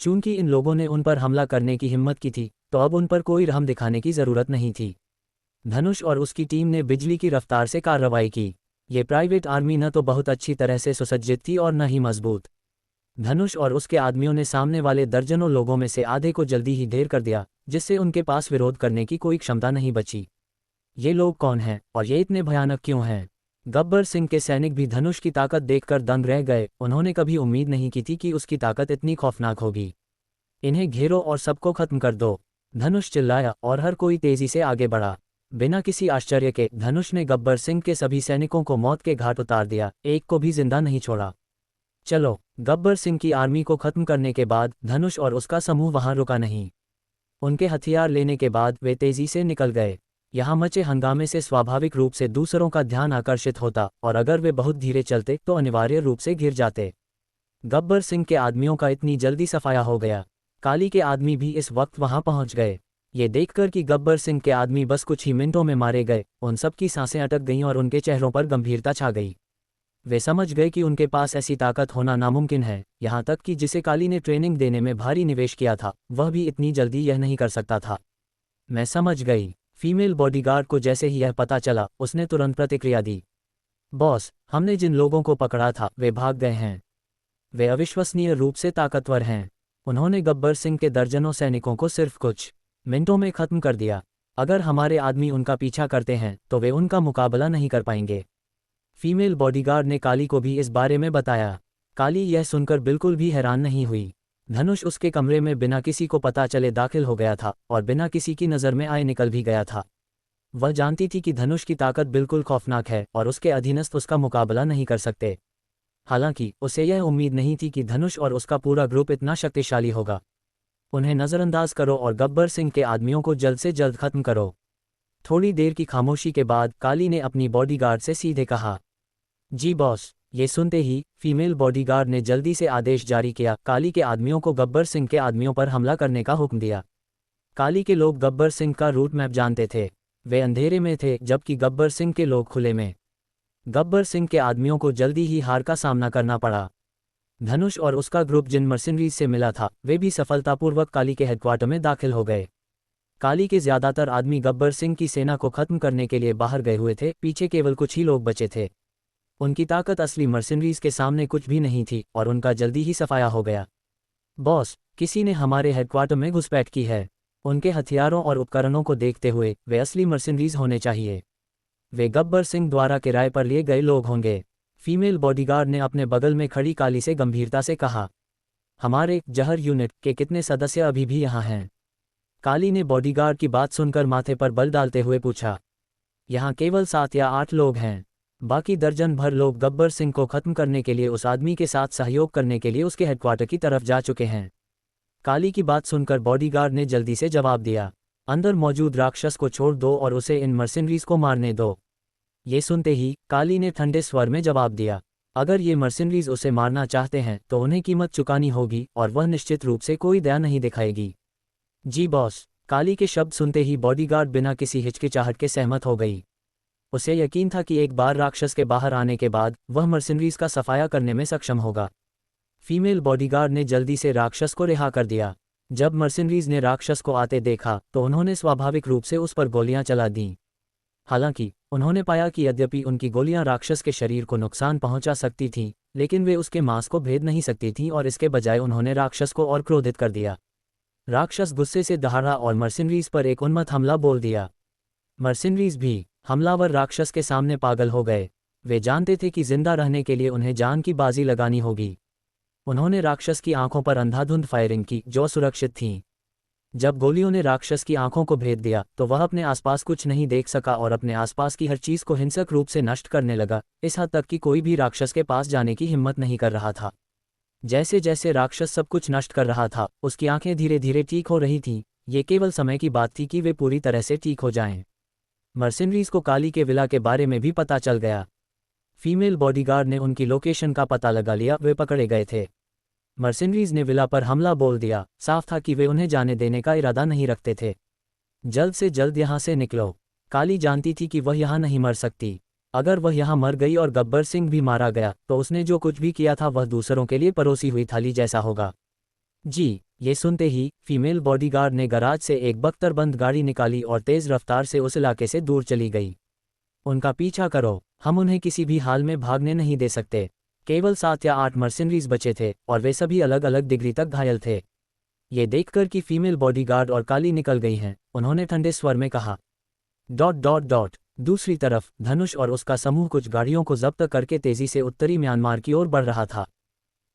B: चूंकि इन लोगों ने उन पर हमला करने की हिम्मत की थी तो अब उन पर कोई रहम दिखाने की जरूरत नहीं थी। धनुष और उसकी टीम ने बिजली की रफ्तार से कार्रवाई की। ये प्राइवेट आर्मी न तो बहुत अच्छी तरह से सुसज्जित थी और न ही मजबूत। धनुष और उसके आदमियों ने सामने वाले दर्जनों लोगों में से आधे को जल्दी ही ढेर कर दिया, जिससे उनके पास विरोध करने की कोई क्षमता नहीं बची। ये लोग कौन हैं और ये इतने भयानक क्यों हैं? गब्बर सिंह के सैनिक भी धनुष की ताकत देखकर दंग रह गए। उन्होंने कभी उम्मीद नहीं की थी कि उसकी ताकत इतनी खौफनाक होगी। इन्हें घेरो और सबको खत्म कर दो, धनुष चिल्लाया और हर कोई तेजी से आगे बढ़ा। बिना किसी आश्चर्य के धनुष ने गब्बर सिंह के सभी सैनिकों को मौत के घाट उतार दिया, एक को भी जिंदा नहीं छोड़ा। चलो। गब्बर सिंह की आर्मी को खत्म करने के बाद धनुष और उसका समूह वहां रुका नहीं। उनके हथियार लेने के बाद वे तेजी से निकल गए। यहाँ मचे हंगामे से स्वाभाविक रूप से दूसरों का ध्यान आकर्षित होता और अगर वे बहुत धीरे चलते तो अनिवार्य रूप से गिर जाते। गब्बर सिंह के आदमियों का इतनी जल्दी सफाया हो गया। काली के आदमी भी इस वक्त वहां पहुंच गए। ये देखकर कि गब्बर सिंह के आदमी बस कुछ ही मिनटों में मारे गए, उन सब की सांसें अटक गईं और उनके चेहरों पर गंभीरता छा गई। वे समझ गए कि उनके पास ऐसी ताकत होना नामुमकिन है, यहाँ तक कि जिसे काली ने ट्रेनिंग देने में भारी निवेश किया था वह भी इतनी जल्दी यह नहीं कर सकता था। मैं समझ गई। फीमेल बॉडीगार्ड को जैसे ही यह पता चला उसने तुरंत प्रतिक्रिया दी। बॉस, हमने जिन लोगों को पकड़ा था वे भाग गए हैं। वे अविश्वसनीय रूप से ताकतवर हैं। उन्होंने गब्बर सिंह के दर्जनों सैनिकों को सिर्फ कुछ मिनटों में खत्म कर दिया। अगर हमारे आदमी उनका पीछा करते हैं तो वे उनका मुकाबला नहीं कर पाएंगे। फीमेल बॉडीगार्ड ने काली को भी इस बारे में बताया। काली यह सुनकर बिल्कुल भी हैरान नहीं हुई। धनुष उसके कमरे में बिना किसी को पता चले दाखिल हो गया था और बिना किसी की नज़र में आए निकल भी गया था। वह जानती थी कि धनुष की ताकत बिल्कुल खौफनाक है और उसके अधीनस्थ उसका मुकाबला नहीं कर सकते। हालांकि उसे यह उम्मीद नहीं थी कि धनुष और उसका पूरा ग्रुप इतना शक्तिशाली होगा। उन्हें नज़रअंदाज करो और गब्बर सिंह के आदमियों को जल्द से जल्द खत्म करो। थोड़ी देर की खामोशी के बाद काली ने अपनी बॉडीगार्ड से सीधे कहा। जी बॉस। ये सुनते ही फीमेल बॉडीगार्ड ने जल्दी से आदेश जारी किया। काली के आदमियों को गब्बर सिंह के आदमियों पर हमला करने का हुक्म दिया। काली के लोग गब्बर सिंह का रूट मैप जानते थे। वे अंधेरे में थे जबकि गब्बर सिंह के लोग खुले में। गब्बर सिंह के आदमियों को जल्दी ही हार का सामना करना पड़ा। धनुष और उसका ग्रुप जिन मर्सिनरीज से मिला था वे भी सफलतापूर्वक काली के हेडक्वार्टर में दाखिल हो गए। काली के ज्यादातर आदमी गब्बर सिंह की सेना को खत्म करने के लिए बाहर गए हुए थे, पीछे केवल कुछ ही लोग बचे थे। उनकी ताकत असली मर्सिनरीज के सामने कुछ भी नहीं थी और उनका जल्दी ही सफाया हो गया। बॉस, किसी ने हमारे हेडक्वार्टर में घुसपैठ की है। उनके हथियारों और उपकरणों को देखते हुए वे असली मर्सिनरीज होने चाहिए। वे गब्बर सिंह द्वारा किराए पर लिए गए लोग होंगे। फीमेल बॉडीगार्ड ने अपने बगल में खड़ी काली से गंभीरता से कहा। हमारे जहर यूनिट के कितने सदस्य अभी भी यहाँ हैं? काली ने बॉडीगार्ड की बात सुनकर माथे पर बल डालते हुए पूछा। यहाँ केवल 7 या 8 लोग हैं। बाकी दर्जन भर लोग गब्बर सिंह को खत्म करने के लिए उस आदमी के साथ सहयोग करने के लिए उसके हेडक्वार्टर की तरफ जा चुके हैं। काली की बात सुनकर बॉडीगार्ड ने जल्दी से जवाब दिया। अंदर मौजूद राक्षस को छोड़ दो और उसे इन मर्सिनरीज को मारने दो। ये सुनते ही काली ने ठंडे स्वर में जवाब दिया। अगर ये मर्सिनरीज उसे मारना चाहते हैं तो उन्हें कीमत चुकानी होगी और वह निश्चित रूप से कोई दया नहीं दिखाएगी। जी बॉस। काली के शब्द सुनते ही बॉडीगार्ड बिना किसी हिचकिचाहट के सहमत हो गई। उसे यकीन था कि एक बार राक्षस के बाहर आने के बाद वह मर्सिनरीज का सफाया करने में सक्षम होगा। फीमेल बॉडीगार्ड ने जल्दी से राक्षस को रिहा कर दिया। जब मर्सिनरीज ने राक्षस को आते देखा तो उन्होंने स्वाभाविक रूप से उस पर गोलियां चला दीं। हालांकि उन्होंने पाया कि यद्यपि उनकी गोलियां राक्षस के शरीर को नुकसान पहुंचा सकती थीं, लेकिन वे उसके मांस को भेद नहीं सकती थीं और इसके बजाय उन्होंने राक्षस को और क्रोधित कर दिया। राक्षस गुस्से से दहाड़ा और मर्सिनरीज पर एक उन्मत्त हमला बोल दिया। मर्सिनरीज भी हमलावर राक्षस के सामने पागल हो गए। वे जानते थे कि जिंदा रहने के लिए उन्हें जान की बाजी लगानी होगी। उन्होंने राक्षस की आंखों पर अंधाधुंध फायरिंग की जो सुरक्षित थीं। जब गोलियों ने राक्षस की आंखों को भेद दिया तो वह अपने आसपास कुछ नहीं देख सका और अपने आसपास की हर चीज को हिंसक रूप से नष्ट करने लगा, इस हद तक कि कोई भी राक्षस के पास जाने की हिम्मत नहीं कर रहा था। जैसे जैसे राक्षस सब कुछ नष्ट कर रहा था उसकी आंखें धीरे धीरे ठीक हो रही थीं। ये केवल समय की बात थी कि वे पूरी तरह से ठीक हो जाएं। मर्सिनरीज को काली के विला के बारे में भी पता चल गया। फीमेल बॉडीगार्ड ने उनकी लोकेशन का पता लगा लिया, वे पकड़े गए थे। मर्सिनरीज ने विला पर हमला बोल दिया, साफ था कि वे उन्हें जाने देने का इरादा नहीं रखते थे। जल्द से जल्द यहाँ से निकलो। काली जानती थी कि वह यहाँ नहीं मर सकती। अगर वह यहाँ मर गई और गब्बर सिंह भी मारा गया तो उसने जो कुछ भी किया था वह दूसरों के लिए परोसी हुई थाली जैसा होगा। जी, ये सुनते ही फीमेल बॉडीगार्ड ने गराज से एक बख्तरबंद गाड़ी निकाली और तेज रफ्तार से उस इलाके से दूर चली गई। उनका पीछा करो, हम उन्हें किसी भी हाल में भागने नहीं दे सकते। केवल 7 या 8 मर्सिनरीज बचे थे और वे सभी अलग अलग डिग्री तक घायल थे। ये देखकर कि फीमेल बॉडीगार्ड और काली निकल गई हैं, उन्होंने ठंडे स्वर में कहा। ... दूसरी तरफ धनुष और उसका समूह कुछ गाड़ियों को जब्त करके तेजी से उत्तरी म्यांमार की ओर बढ़ रहा था।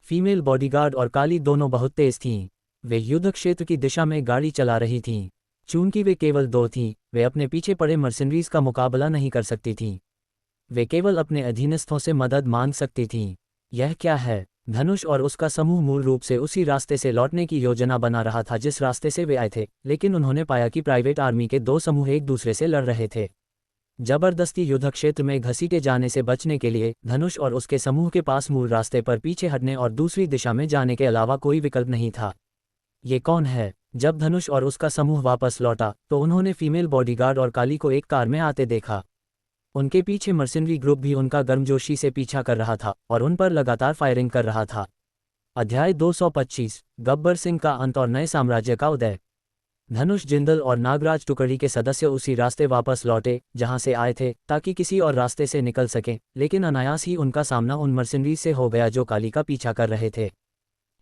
B: फीमेल बॉडीगार्ड और काली दोनों बहुत तेज थीं। वे युद्ध क्षेत्र की दिशा में गाड़ी चला रही थीं। चूंकि वे केवल 2 थीं, वे अपने पीछे पड़े मर्सिनरीज का मुकाबला नहीं कर सकती थीं। वे केवल अपने अधीनस्थों से मदद मांग सकती थीं। यह क्या है? धनुष और उसका समूह मूल रूप से उसी रास्ते से लौटने की योजना बना रहा था जिस रास्ते से वे आए थे, लेकिन उन्होंने पाया कि प्राइवेट आर्मी के 2 समूह एक दूसरे से लड़ रहे थे। जबरदस्ती युद्ध क्षेत्र में घसीटे जाने से बचने के लिए धनुष और उसके समूह के पास मूल रास्ते पर पीछे हटने और दूसरी दिशा में जाने के अलावा कोई विकल्प नहीं था। ये कौन है? जब धनुष और उसका समूह वापस लौटा तो उन्होंने फीमेल बॉडीगार्ड और काली को एक कार में आते देखा। उनके पीछे मर्सिनरी ग्रुप भी उनका गर्मजोशी से पीछा कर रहा था और उन पर लगातार फायरिंग कर रहा था। अध्याय 225 गब्बर सिंह का अंत और नए साम्राज्य का उदय। धनुष जिंदल और नागराज टुकड़ी के सदस्य उसी रास्ते वापस लौटे जहां से आए थे ताकि किसी और रास्ते से निकल सकें, लेकिन अनायास ही उनका सामना उन मर्सिनरीज से हो गया जो काली का पीछा कर रहे थे।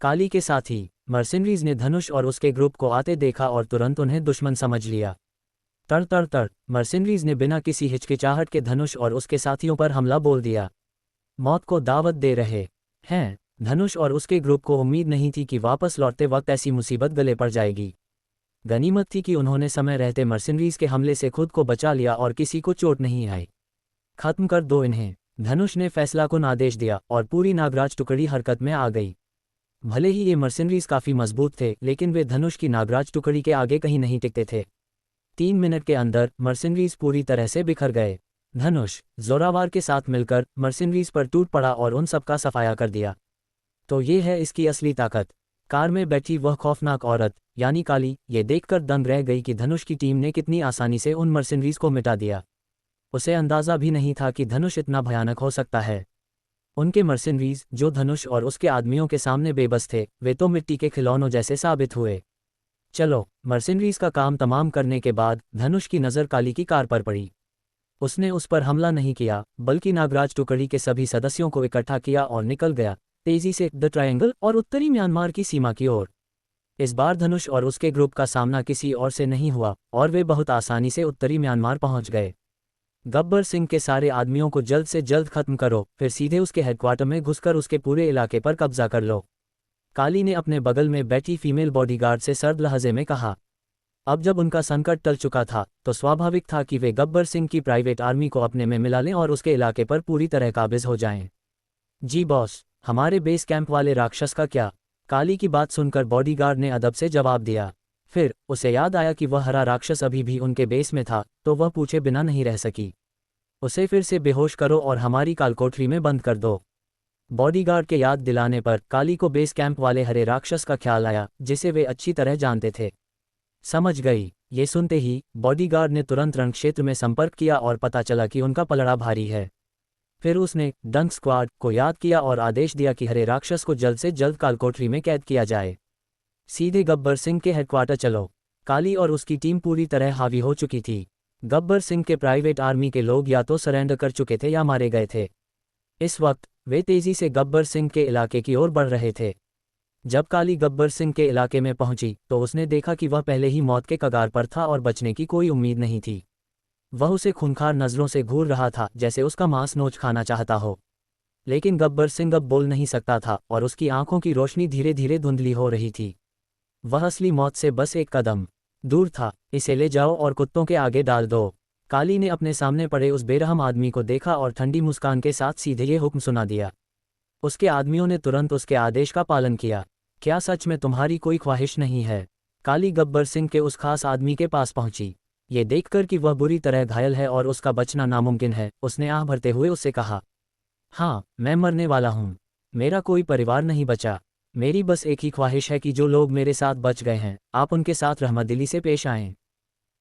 B: काली के साथ ही मर्सिनरीज ने धनुष और उसके ग्रुप को आते देखा और तुरंत उन्हें दुश्मन समझ लिया। तड़ मर्सिनरीज ने बिना किसी हिचकिचाहट के धनुष और उसके साथियों पर हमला बोल दिया। मौत को दावत दे रहे हैं। धनुष और उसके ग्रुप को उम्मीद नहीं थी कि वापस लौटते वक्त ऐसी मुसीबत गले पड़ जाएगी। गनीमत थी कि उन्होंने समय रहते मर्सिनरीज के हमले से खुद को बचा लिया और किसी को चोट नहीं आई। खत्म कर दो इन्हें, धनुष ने फैसलाकुन आदेश दिया और पूरी नागराज टुकड़ी हरकत में आ गई। भले ही ये मर्सिनरीज काफी मजबूत थे, लेकिन वे धनुष की नागराज टुकड़ी के आगे कहीं नहीं टिकते थे। 3 मिनट के अंदर मर्सिनरीज पूरी तरह से बिखर गए। धनुष जोरावर के साथ मिलकर मर्सिनरीज पर टूट पड़ा और उन सबका सफाया कर दिया। तो ये है इसकी असली ताकत। कार में बैठी वह खौफनाक औरत यानी काली ये देखकर दंग रह गई कि धनुष की टीम ने कितनी आसानी से उन मर्सिनरीज को मिटा दिया। उसे अंदाजा भी नहीं था कि धनुष इतना भयानक हो सकता है। उनके मर्सिनरीज जो धनुष और उसके आदमियों के सामने बेबस थे, वे तो मिट्टी के खिलौनों जैसे साबित हुए। चलो, मर्सिनरीज का काम तमाम करने के बाद धनुष की नज़र काली की कार पर पड़ी। उसने उस पर हमला नहीं किया, बल्कि नागराज टुकड़ी के सभी सदस्यों को इकट्ठा किया और निकल गया तेजी से द ट्रायंगल और उत्तरी म्यांमार की सीमा की ओर। इस बार धनुष और उसके ग्रुप का सामना किसी और से नहीं हुआ और वे बहुत आसानी से उत्तरी म्यांमार पहुंच गए। गब्बर सिंह के सारे आदमियों को जल्द से जल्द खत्म करो, फिर सीधे उसके हेडक्वार्टर में घुसकर उसके पूरे इलाके पर कब्जा कर लो। काली ने अपने बगल में बैठी फीमेल बॉडीगार्ड से सर्द लहजे में कहा। अब जब उनका संकट टल चुका था तो स्वाभाविक था कि वे गब्बर सिंह की प्राइवेट आर्मी को अपने में मिला लें और उसके इलाके पर पूरी तरह काबिज हो जाएं। जी बॉस, हमारे बेस कैंप वाले राक्षस का क्या? काली की बात सुनकर बॉडीगार्ड ने अदब से जवाब दिया। फिर उसे याद आया कि वह हरा राक्षस अभी भी उनके बेस में था, तो वह पूछे बिना नहीं रह सकी। उसे फिर से बेहोश करो और हमारी कालकोठरी में बंद कर दो। बॉडीगार्ड के याद दिलाने पर काली को बेस कैंप वाले हरे राक्षस का ख्याल आया, जिसे वे अच्छी तरह जानते थे। समझ गई। ये सुनते ही बॉडीगार्ड ने तुरंत रणक्षेत्र में संपर्क किया और पता चला कि उनका पलड़ा भारी है। फिर उसने डंक स्क्वाड को याद किया और आदेश दिया कि हरे राक्षस को जल्द से जल्द कालकोठरी में कैद किया जाए। सीधे गब्बर सिंह के हेडक्वार्टर चलो। काली और उसकी टीम पूरी तरह हावी हो चुकी थी। गब्बर सिंह के प्राइवेट आर्मी के लोग या तो सरेंडर कर चुके थे या मारे गए थे। इस वक्त वे तेजी से गब्बर सिंह के इलाके की ओर बढ़ रहे थे। जब काली गब्बर सिंह के इलाके में पहुंची तो उसने देखा कि वह पहले ही मौत के कगार पर था और बचने की कोई उम्मीद नहीं थी। वह उसे खूंखार नजरों से घूर रहा था, जैसे उसका मांस नोच खाना चाहता हो। लेकिन गब्बर सिंह अब बोल नहीं सकता था और उसकी आंखों की रोशनी धीरे धीरे धुंधली हो रही थी। वह असली मौत से बस एक कदम दूर था। इसे ले जाओ और कुत्तों के आगे डाल दो। काली ने अपने सामने पड़े उस बेरहम आदमी को देखा और ठंडी मुस्कान के साथ सीधे ये हुक्म सुना दिया। उसके आदमियों ने तुरंत उसके आदेश का पालन किया। क्या सच में तुम्हारी कोई ख्वाहिश नहीं है? काली गब्बर सिंह के उस खास आदमी के पास पहुंची। ये देखकर कि वह बुरी तरह घायल है और उसका बचना नामुमकिन है, उसने आह भरते हुए उससे कहा, हाँ, मैं मरने वाला हूँ। मेरा कोई परिवार नहीं बचा। मेरी बस एक ही ख्वाहिश है कि जो लोग मेरे साथ बच गए हैं, आप उनके साथ रहमतदिली से पेश आएं।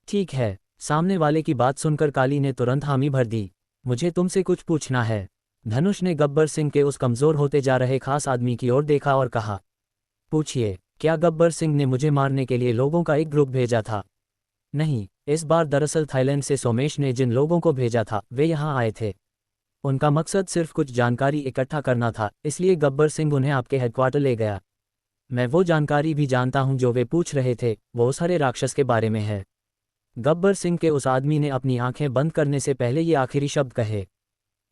B: ठीक है। सामने वाले की बात सुनकर काली ने तुरंत हामी भर दी। मुझे तुमसे कुछ पूछना है। धनुष ने गब्बर सिंह के उस कमज़ोर होते जा रहे खास आदमी की ओर देखा और कहा, पूछिए, क्या गब्बर सिंह ने मुझे मारने के लिए लोगों का एक ग्रुप भेजा था? नहीं, इस बार दरअसल थाईलैंड से सोमेश ने जिन लोगों को भेजा था वे यहाँ आए थे। उनका मकसद सिर्फ कुछ जानकारी इकट्ठा करना था, इसलिए गब्बर सिंह उन्हें आपके हेडक्वार्टर ले गया। मैं वो जानकारी भी जानता हूँ जो वे पूछ रहे थे, वो उस हरे राक्षस के बारे में है। गब्बर सिंह के उस आदमी ने अपनी आंखें बंद करने से पहले ये आखिरी शब्द कहे।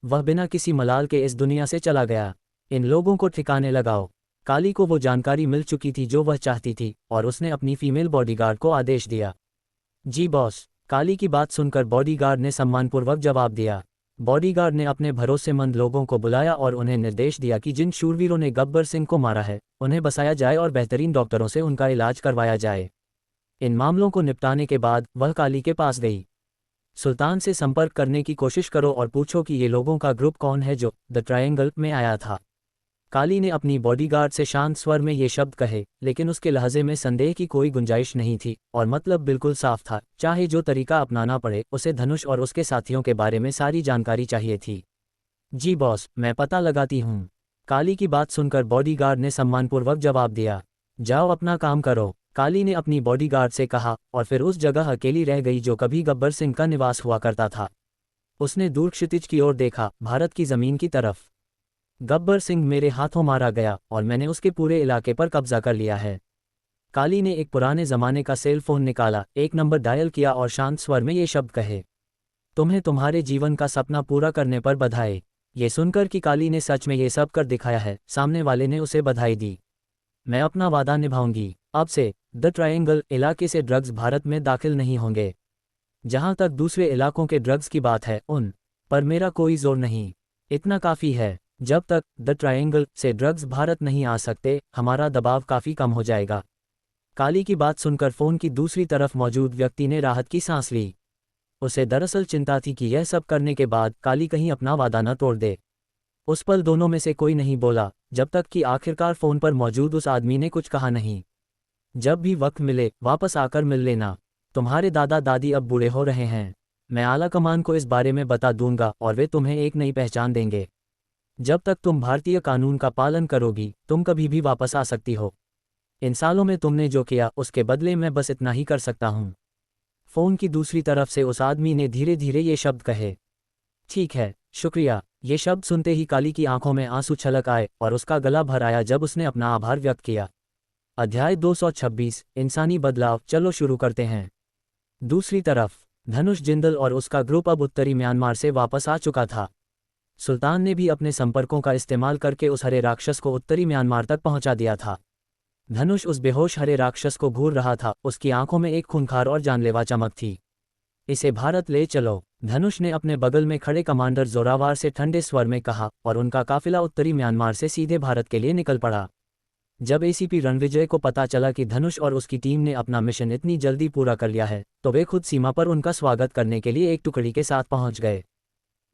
B: वह बिना किसी मलाल के इस दुनिया से चला गया। इन लोगों को ठिकाने लगाओ। काली को वो जानकारी मिल चुकी थी जो वह चाहती थी, और उसने अपनी फीमेल बॉडीगार्ड को आदेश दिया। जी बॉस। काली की बात सुनकर बॉडीगार्ड ने सम्मानपूर्वक जवाब दिया। बॉडीगार्ड ने अपने भरोसेमंद लोगों को बुलाया और उन्हें निर्देश दिया कि जिन शूरवीरों ने गब्बर सिंह को मारा है, उन्हें बसाया जाए और बेहतरीन डॉक्टरों से उनका इलाज करवाया जाए। इन मामलों को निपटाने के बाद वह काली के पास गई। सुल्तान से संपर्क करने की कोशिश करो और पूछो कि ये लोगों का ग्रुप कौन है जो द ट्रायंगल में आया था। काली ने अपनी बॉडीगार्ड से शांत स्वर में ये शब्द कहे, लेकिन उसके लहजे में संदेह की कोई गुंजाइश नहीं थी और मतलब बिल्कुल साफ था। चाहे जो तरीका अपनाना पड़े, उसे धनुष और उसके साथियों के बारे में सारी जानकारी चाहिए थी। जी बॉस, मैं पता लगाती हूँ। काली की बात सुनकर बॉडीगार्ड ने सम्मानपूर्वक जवाब दिया। जाओ अपना काम करो। काली ने अपनी बॉडीगार्ड से कहा और फिर उस जगह अकेली रह गई जो कभी गब्बर सिंह का निवास हुआ करता था। उसने दूर क्षितिज की ओर देखा, भारत की जमीन की तरफ। गब्बर सिंह मेरे हाथों मारा गया और मैंने उसके पूरे इलाके पर कब्जा कर लिया है। काली ने एक पुराने जमाने का सेल फोन निकाला, एक नंबर डायल किया और शांत स्वर में ये शब्द कहे, तुम्हें तुम्हारे जीवन का सपना पूरा करने पर बधाई। ये सुनकर कि काली ने सच में ये सब कर दिखाया है, सामने वाले ने उसे बधाई दी। मैं अपना वादा निभाऊंगी। अब से द ट्रायंगल इलाके से ड्रग्स भारत में दाखिल नहीं होंगे। जहां तक दूसरे इलाकों के ड्रग्स की बात है, उन पर मेरा कोई जोर नहीं। इतना काफ़ी है। जब तक द ट्रायंगल से ड्रग्स भारत नहीं आ सकते, हमारा दबाव काफ़ी कम हो जाएगा। काली की बात सुनकर फ़ोन की दूसरी तरफ मौजूद व्यक्ति ने राहत की सांस ली। उसे दरअसल चिंता थी कि यह सब करने के बाद काली कहीं अपना वादा न तोड़ दे। उस पल दोनों में से कोई नहीं बोला, जब तक कि आखिरकार फ़ोन पर मौजूद उस आदमी ने कुछ कहा नहीं। जब भी वक्त मिले वापस आकर मिल लेना। तुम्हारे दादा दादी अब बूढ़े हो रहे हैं। मैं आला कमान को इस बारे में बता दूंगा और वे तुम्हें एक नई पहचान देंगे। जब तक तुम भारतीय कानून का पालन करोगी, तुम कभी भी वापस आ सकती हो। इन सालों में तुमने जो किया उसके बदले मैं बस इतना ही कर सकता हूँ। फ़ोन की दूसरी तरफ से उस आदमी ने धीरे धीरे ये शब्द कहे, ठीक है, शुक्रिया। ये शब्द सुनते ही काली की आंखों में आंसू छलक आए और उसका गला भर आया जब उसने अपना आभार व्यक्त किया। अध्याय 226 इंसानी बदलाव। चलो शुरू करते हैं। दूसरी तरफ धनुष जिंदल और उसका ग्रुप अब उत्तरी म्यांमार से वापस आ चुका था। सुल्तान ने भी अपने संपर्कों का इस्तेमाल करके उस हरे राक्षस को उत्तरी म्यांमार तक पहुंचा दिया था। धनुष उस बेहोश हरे राक्षस को घूर रहा था, उसकी आंखों में एक खूंखार और जानलेवा चमक थी। इसे भारत ले चलो, धनुष ने अपने बगल में खड़े कमांडर जोरावर से ठंडे स्वर में कहा और उनका काफिला उत्तरी म्यांमार से सीधे भारत के लिए निकल पड़ा। जब एसीपी रणविजय को पता चला कि धनुष और उसकी टीम ने अपना मिशन इतनी जल्दी पूरा कर लिया है, तो वे खुद सीमा पर उनका स्वागत करने के लिए एक टुकड़ी के साथ पहुंच गए।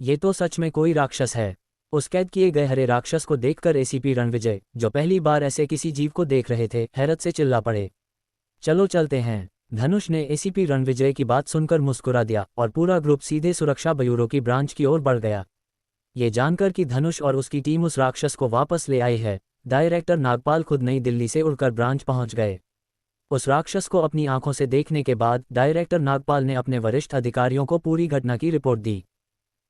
B: ये तो सच में कोई राक्षस है। उस कैद किए गए हरे राक्षस को देखकर एसीपी रणविजय, जो पहली बार ऐसे किसी जीव को देख रहे थे, हैरत से चिल्ला पड़े। चलो चलते हैं। धनुष ने एसीपी रणविजय की बात सुनकर मुस्कुरा दिया और पूरा ग्रुप सीधे सुरक्षा ब्यूरो की ब्रांच की ओर बढ़ गया। ये जानकर कि धनुष और उसकी टीम उस राक्षस को वापस ले आई है, डायरेक्टर नागपाल खुद नई दिल्ली से उड़कर ब्रांच पहुंच गए। उस राक्षस को अपनी आंखों से देखने के बाद डायरेक्टर नागपाल ने अपने वरिष्ठ अधिकारियों को पूरी घटना की रिपोर्ट दी।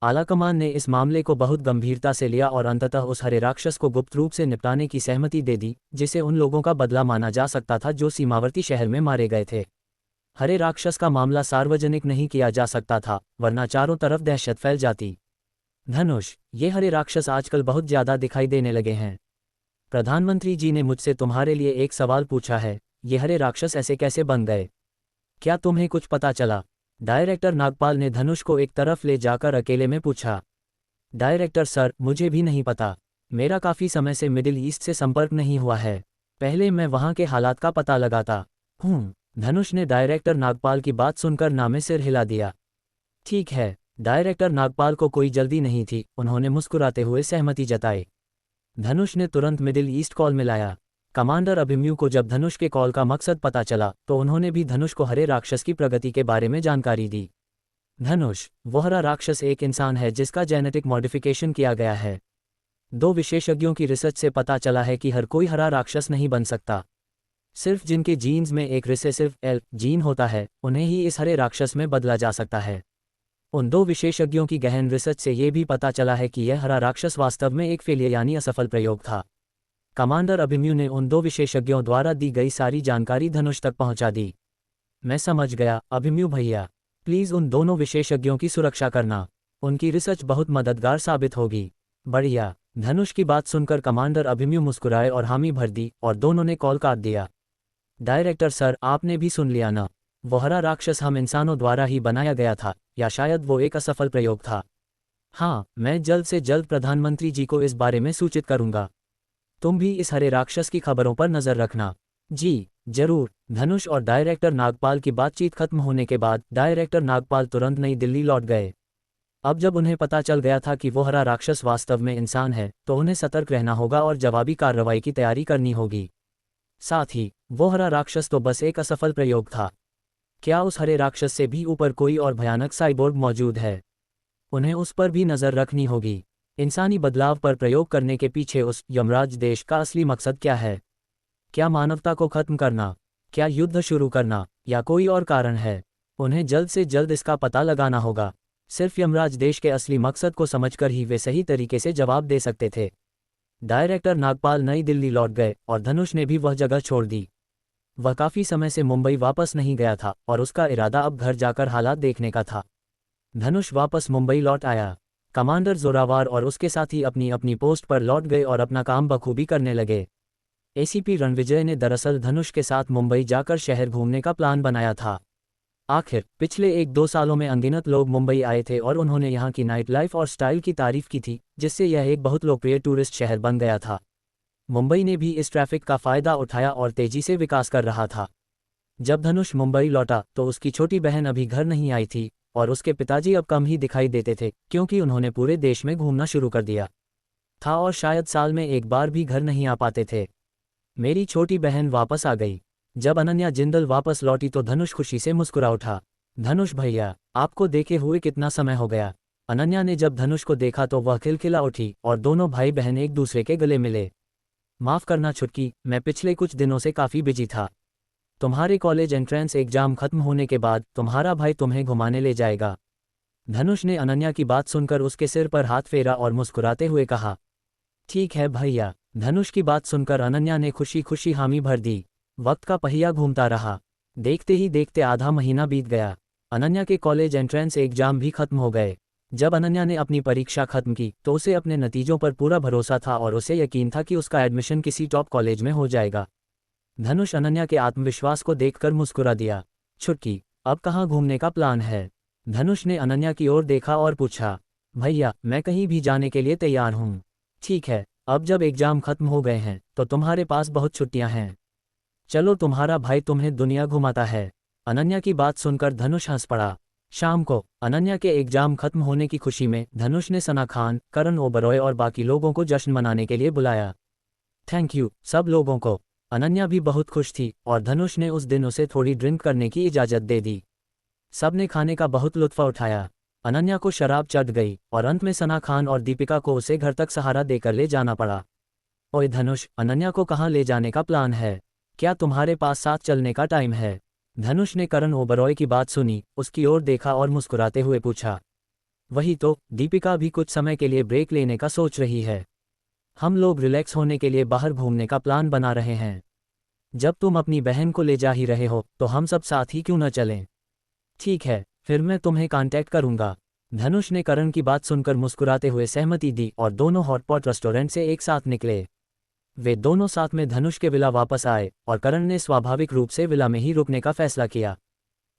B: आलाकमान ने इस मामले को बहुत गंभीरता से लिया और अंततः उस हरे राक्षस को गुप्त रूप से निपटाने की सहमति दे दी, जिसे उन लोगों का बदला माना जा सकता था जो सीमावर्ती शहर में मारे गए थे। हरे राक्षस का मामला सार्वजनिक नहीं किया जा सकता था, वरना चारों तरफ दहशत फैल जाती। धनुष, ये हरे राक्षस आजकल बहुत ज्यादा दिखाई देने लगे हैं। प्रधानमंत्री जी ने मुझसे तुम्हारे लिए एक सवाल पूछा है, ये हरे राक्षस ऐसे कैसे बन गए? क्या तुम्हें कुछ पता चला? डायरेक्टर नागपाल ने धनुष को एक तरफ ले जाकर अकेले में पूछा। डायरेक्टर सर, मुझे भी नहीं पता। मेरा काफ़ी समय से मिडिल ईस्ट से संपर्क नहीं हुआ है। पहले मैं वहाँ के हालात का पता लगाता हूँ, धनुष ने डायरेक्टर नागपाल की बात सुनकर ना में सिर हिला दिया। ठीक है। डायरेक्टर नागपाल को कोई जल्दी नहीं थी, उन्होंने मुस्कुराते हुए सहमति जताई। धनुष ने तुरंत मिडिल ईस्ट कॉल मिलाया। कमांडर अभिमन्यु को जब धनुष के कॉल का मकसद पता चला तो उन्होंने भी धनुष को हरे राक्षस की प्रगति के बारे में जानकारी दी। धनुष, वो हरा राक्षस एक इंसान है जिसका जेनेटिक मॉडिफिकेशन किया गया है। 2 विशेषज्ञों की रिसर्च से पता चला है कि हर कोई हरा राक्षस नहीं बन सकता। सिर्फ जिनके जीन्स में एक रिसेसिव एल जीन होता है उन्हें ही इस हरे राक्षस में बदला जा सकता है। उन 2 विशेषज्ञों की गहन रिसर्च से ये भी पता चला है कि यह हरा राक्षस वास्तव में एक फेलियर यानी असफल प्रयोग था। कमांडर अभिमन्यु ने उन 2 विशेषज्ञों द्वारा दी गई सारी जानकारी धनुष तक पहुंचा दी। मैं समझ गया अभिमन्यु भैया, प्लीज़ उन दोनों विशेषज्ञों की सुरक्षा करना, उनकी रिसर्च बहुत मददगार साबित होगी। बढ़िया। धनुष की बात सुनकर कमांडर अभिमन्यु मुस्कुराए और हामी भर दी और दोनों ने कॉल काट दिया। डायरेक्टर सर, आपने भी सुन लिया ना, वो हरा राक्षस हम इंसानों द्वारा ही बनाया गया था या शायद वो एक असफल प्रयोग था। हाँ, मैं जल्द से जल्द प्रधानमंत्री जी को इस बारे में सूचित करूंगा। तुम भी इस हरे राक्षस की खबरों पर नजर रखना। जी जरूर। धनुष और डायरेक्टर नागपाल की बातचीत खत्म होने के बाद डायरेक्टर नागपाल तुरंत नई दिल्ली लौट गए। अब जब उन्हें पता चल गया था कि वो हरा राक्षस वास्तव में इंसान है तो उन्हें सतर्क रहना होगा और जवाबी कार्रवाई की तैयारी करनी होगी। साथ ही वो हरा राक्षस तो बस एक असफल प्रयोग था। क्या उस हरे राक्षस से भी ऊपर कोई और भयानक साइबोर्ग मौजूद है? उन्हें उस पर भी नजर रखनी होगी। इंसानी बदलाव पर प्रयोग करने के पीछे उस यमराज देश का असली मकसद क्या है? क्या मानवता को खत्म करना? क्या युद्ध शुरू करना? या कोई और कारण है? उन्हें जल्द से जल्द इसका पता लगाना होगा। सिर्फ यमराज देश के असली मकसद को समझकर ही वे सही तरीके से जवाब दे सकते थे। डायरेक्टर नागपाल नई दिल्ली लौट गए और धनुष ने भी वह जगह छोड़ दी। वह काफ़ी समय से मुंबई वापस नहीं गया था और उसका इरादा अब घर जाकर हालात देखने का था। धनुष वापस मुंबई लौट आया। कमांडर जोरावर और उसके साथी अपनी अपनी पोस्ट पर लौट गए और अपना काम बखूबी करने लगे। एसीपी रणविजय ने दरअसल धनुष के साथ मुंबई जाकर शहर घूमने का प्लान बनाया था। आखिर पिछले 1-2 सालों में अनगिनत लोग मुंबई आए थे और उन्होंने यहाँ की नाइट लाइफ और स्टाइल की तारीफ की थी, जिससे यह एक बहुत लोकप्रिय टूरिस्ट शहर बन गया था। मुंबई ने भी इस ट्रैफिक का फायदा उठाया और तेजी से विकास कर रहा था। जब धनुष मुंबई लौटा तो उसकी छोटी बहन अभी घर नहीं आई थी और उसके पिताजी अब कम ही दिखाई देते थे क्योंकि उन्होंने पूरे देश में घूमना शुरू कर दिया था और शायद साल में एक बार भी घर नहीं आ पाते थे। मेरी छोटी बहन वापस आ गई। जब अनन्या जिंदल वापस लौटी तो धनुष खुशी से मुस्कुरा उठा। धनुष भैया, आपको देखे हुए कितना समय हो गया। अनन्या ने जब धनुष को देखा तो वह खिलखिला उठी और दोनों भाई बहन एक दूसरे के गले मिले। माफ़ करना छुटकी, मैं पिछले कुछ दिनों से काफ़ी बिजी था। तुम्हारे कॉलेज एंट्रेंस एग्जाम खत्म होने के बाद तुम्हारा भाई तुम्हें घुमाने ले जाएगा। धनुष ने अनन्या की बात सुनकर उसके सिर पर हाथ फेरा और मुस्कुराते हुए कहा, ठीक है भैया। धनुष की बात सुनकर अनन्या ने खुशी खुशी हामी भर दी। वक्त का पहिया घूमता रहा। देखते ही देखते आधा महीना बीत गया। अनन्या के कॉलेज एंट्रेंस एग्जाम भी खत्म हो गए। जब अनन्या ने अपनी परीक्षा खत्म की तो उसे अपने नतीजों पर पूरा भरोसा था और उसे यकीन था कि उसका एडमिशन किसी टॉप कॉलेज में हो जाएगा। धनुष अनन्या के आत्मविश्वास को देखकर मुस्कुरा दिया। छुटकी, अब कहाँ घूमने का प्लान है? धनुष ने अनन्या की ओर देखा और पूछा। भैया, मैं कहीं भी जाने के लिए तैयार हूँ। ठीक है, अब जब एग्जाम खत्म हो गए हैं तो तुम्हारे पास बहुत छुट्टियां हैं। चलो, तुम्हारा भाई तुम्हें दुनिया घुमाता है। अनन्या की बात सुनकर धनुष हंस पड़ा। शाम को अनन्या के एग्जाम खत्म होने की खुशी में धनुष ने सना खान, करण ओबरॉय और बाकी लोगों को जश्न मनाने के लिए बुलाया। थैंक यू सब लोगों को। अनन्या भी बहुत खुश थी और धनुष ने उस दिन उसे थोड़ी ड्रिंक करने की इजाज़त दे दी। सबने खाने का बहुत लुत्फ़ उठाया। अनन्या को शराब चढ़ गई और अंत में सना खान और दीपिका को उसे घर तक सहारा देकर ले जाना पड़ा। ओए धनुष, अनन्या को कहाँ ले जाने का प्लान है? क्या तुम्हारे पास साथ चलने का टाइम है? धनुष ने करण ओबरॉय की बात सुनी, उसकी ओर देखा और मुस्कुराते हुए पूछा। वही तो, दीपिका भी कुछ समय के लिए ब्रेक लेने का सोच रही है। हम लोग रिलैक्स होने के लिए बाहर घूमने का प्लान बना रहे हैं। जब तुम अपनी बहन को ले जा ही रहे हो तो हम सब साथ ही क्यों न चलें? ठीक है, फिर मैं तुम्हें कांटेक्ट करूंगा। धनुष ने करण की बात सुनकर मुस्कुराते हुए सहमति दी और दोनों हॉटपॉट रेस्टोरेंट से एक साथ निकले। वे दोनों साथ में धनुष के विला वापस आए और करण ने स्वाभाविक रूप से विला में ही रुकने का फैसला किया।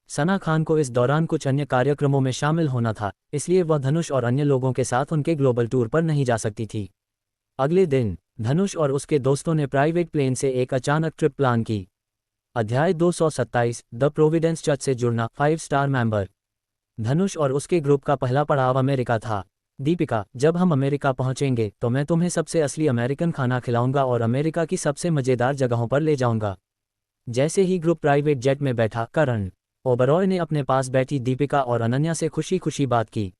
B: सना खान को इस दौरान कुछ अन्य कार्यक्रमों में शामिल होना था, इसलिए वह धनुष और अन्य लोगों के साथ उनके ग्लोबल टूर पर नहीं जा सकती थी। अगले दिन धनुष और उसके दोस्तों ने प्राइवेट प्लेन से एक अचानक ट्रिप प्लान की। अध्याय 227 द प्रोविडेंस चर्च से जुड़ना 5 स्टार मेंबर। धनुष और उसके ग्रुप का पहला पड़ाव अमेरिका था। दीपिका, जब हम अमेरिका पहुंचेंगे तो मैं तुम्हें सबसे असली अमेरिकन खाना खिलाऊंगा और अमेरिका की सबसे मज़ेदार जगहों पर ले जाऊंगा। जैसे ही ग्रुप प्राइवेट जेट में बैठा, करण ओबरॉय ने अपने पास बैठी दीपिका और अनन्या से खुशी खुशी बात की।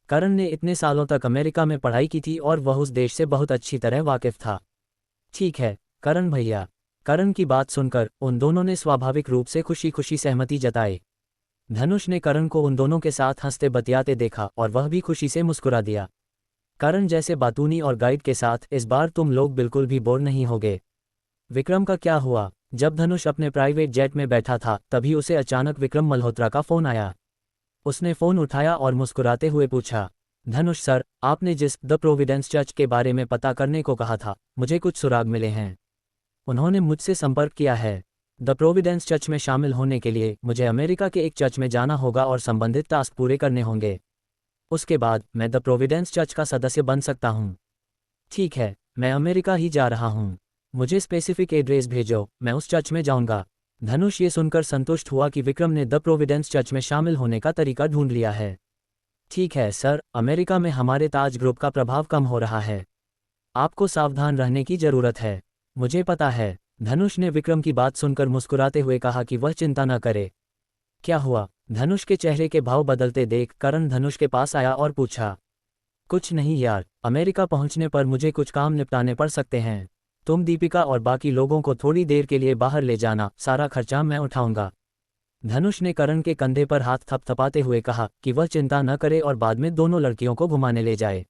B: करण ने इतने सालों तक अमेरिका में पढ़ाई की थी और वह उस देश से बहुत अच्छी तरह वाकिफ था। ठीक है करण भैया। करण की बात सुनकर उन दोनों ने स्वाभाविक रूप से खुशी खुशी सहमति जताई। धनुष ने करण को उन दोनों के साथ हंसते बतियाते देखा और वह भी खुशी से मुस्कुरा दिया। करण जैसे बातूनी और गाइड के साथ इस बार तुम लोग बिल्कुल भी बोर नहीं होगे। विक्रम का क्या हुआ? जब धनुष अपने प्राइवेट जेट में बैठा था तभी उसे अचानक विक्रम मल्होत्रा का फ़ोन आया। उसने फ़ोन उठाया और मुस्कुराते हुए पूछा, धनुष सर, आपने जिस द प्रोविडेंस चर्च के बारे में पता करने को कहा था, मुझे कुछ सुराग मिले हैं। उन्होंने मुझसे संपर्क किया है। द प्रोविडेंस चर्च में शामिल होने के लिए मुझे अमेरिका के एक चर्च में जाना होगा और संबंधित टास्क पूरे करने होंगे। उसके बाद मैं द प्रोविडेंस चर्च का सदस्य बन सकता हूँ। ठीक है, मैं अमेरिका ही जा रहा हूँ। मुझे स्पेसिफिक एड्रेस भेजो, मैं उस चर्च में जाऊँगा। धनुष ये सुनकर संतुष्ट हुआ कि विक्रम ने द प्रोविडेंस चर्च में शामिल होने का तरीका ढूंढ लिया है। ठीक है सर, अमेरिका में हमारे ताज ग्रुप का प्रभाव कम हो रहा है। आपको सावधान रहने की ज़रूरत है। मुझे पता है। धनुष ने विक्रम की बात सुनकर मुस्कुराते हुए कहा कि वह चिंता न करे। क्या हुआ? धनुष के चेहरे के भाव बदलते देख करण धनुष के पास आया और पूछा, कुछ नहीं यार, अमेरिका पहुंचने पर मुझे कुछ काम निपटाने पड़ सकते हैं। तुम दीपिका और बाकी लोगों को थोड़ी देर के लिए बाहर ले जाना, सारा खर्चा मैं उठाऊंगा। धनुष ने करण के कंधे पर हाथ थपथपाते हुए कहा कि वह चिंता न करे और बाद में दोनों लड़कियों को घुमाने ले जाए।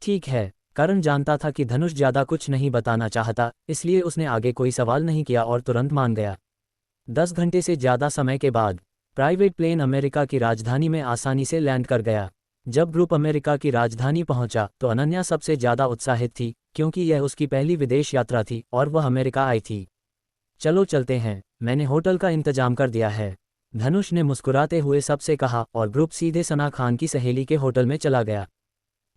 B: ठीक है। करण जानता था कि धनुष ज़्यादा कुछ नहीं बताना चाहता, इसलिए उसने आगे कोई सवाल नहीं किया और तुरंत मान गया। 10 घंटे से ज़्यादा समय के बाद प्राइवेट प्लेन अमेरिका की राजधानी में आसानी से लैंड कर गया। जब ग्रुप अमेरिका की राजधानी पहुंचा तो अनन्या सबसे ज़्यादा उत्साहित थी, क्योंकि यह उसकी पहली विदेश यात्रा थी और वह अमेरिका आई थी। चलो चलते हैं, मैंने होटल का इंतजाम कर दिया है। धनुष ने मुस्कुराते हुए सबसे कहा और ग्रुप सीधे सना खान की सहेली के होटल में चला गया।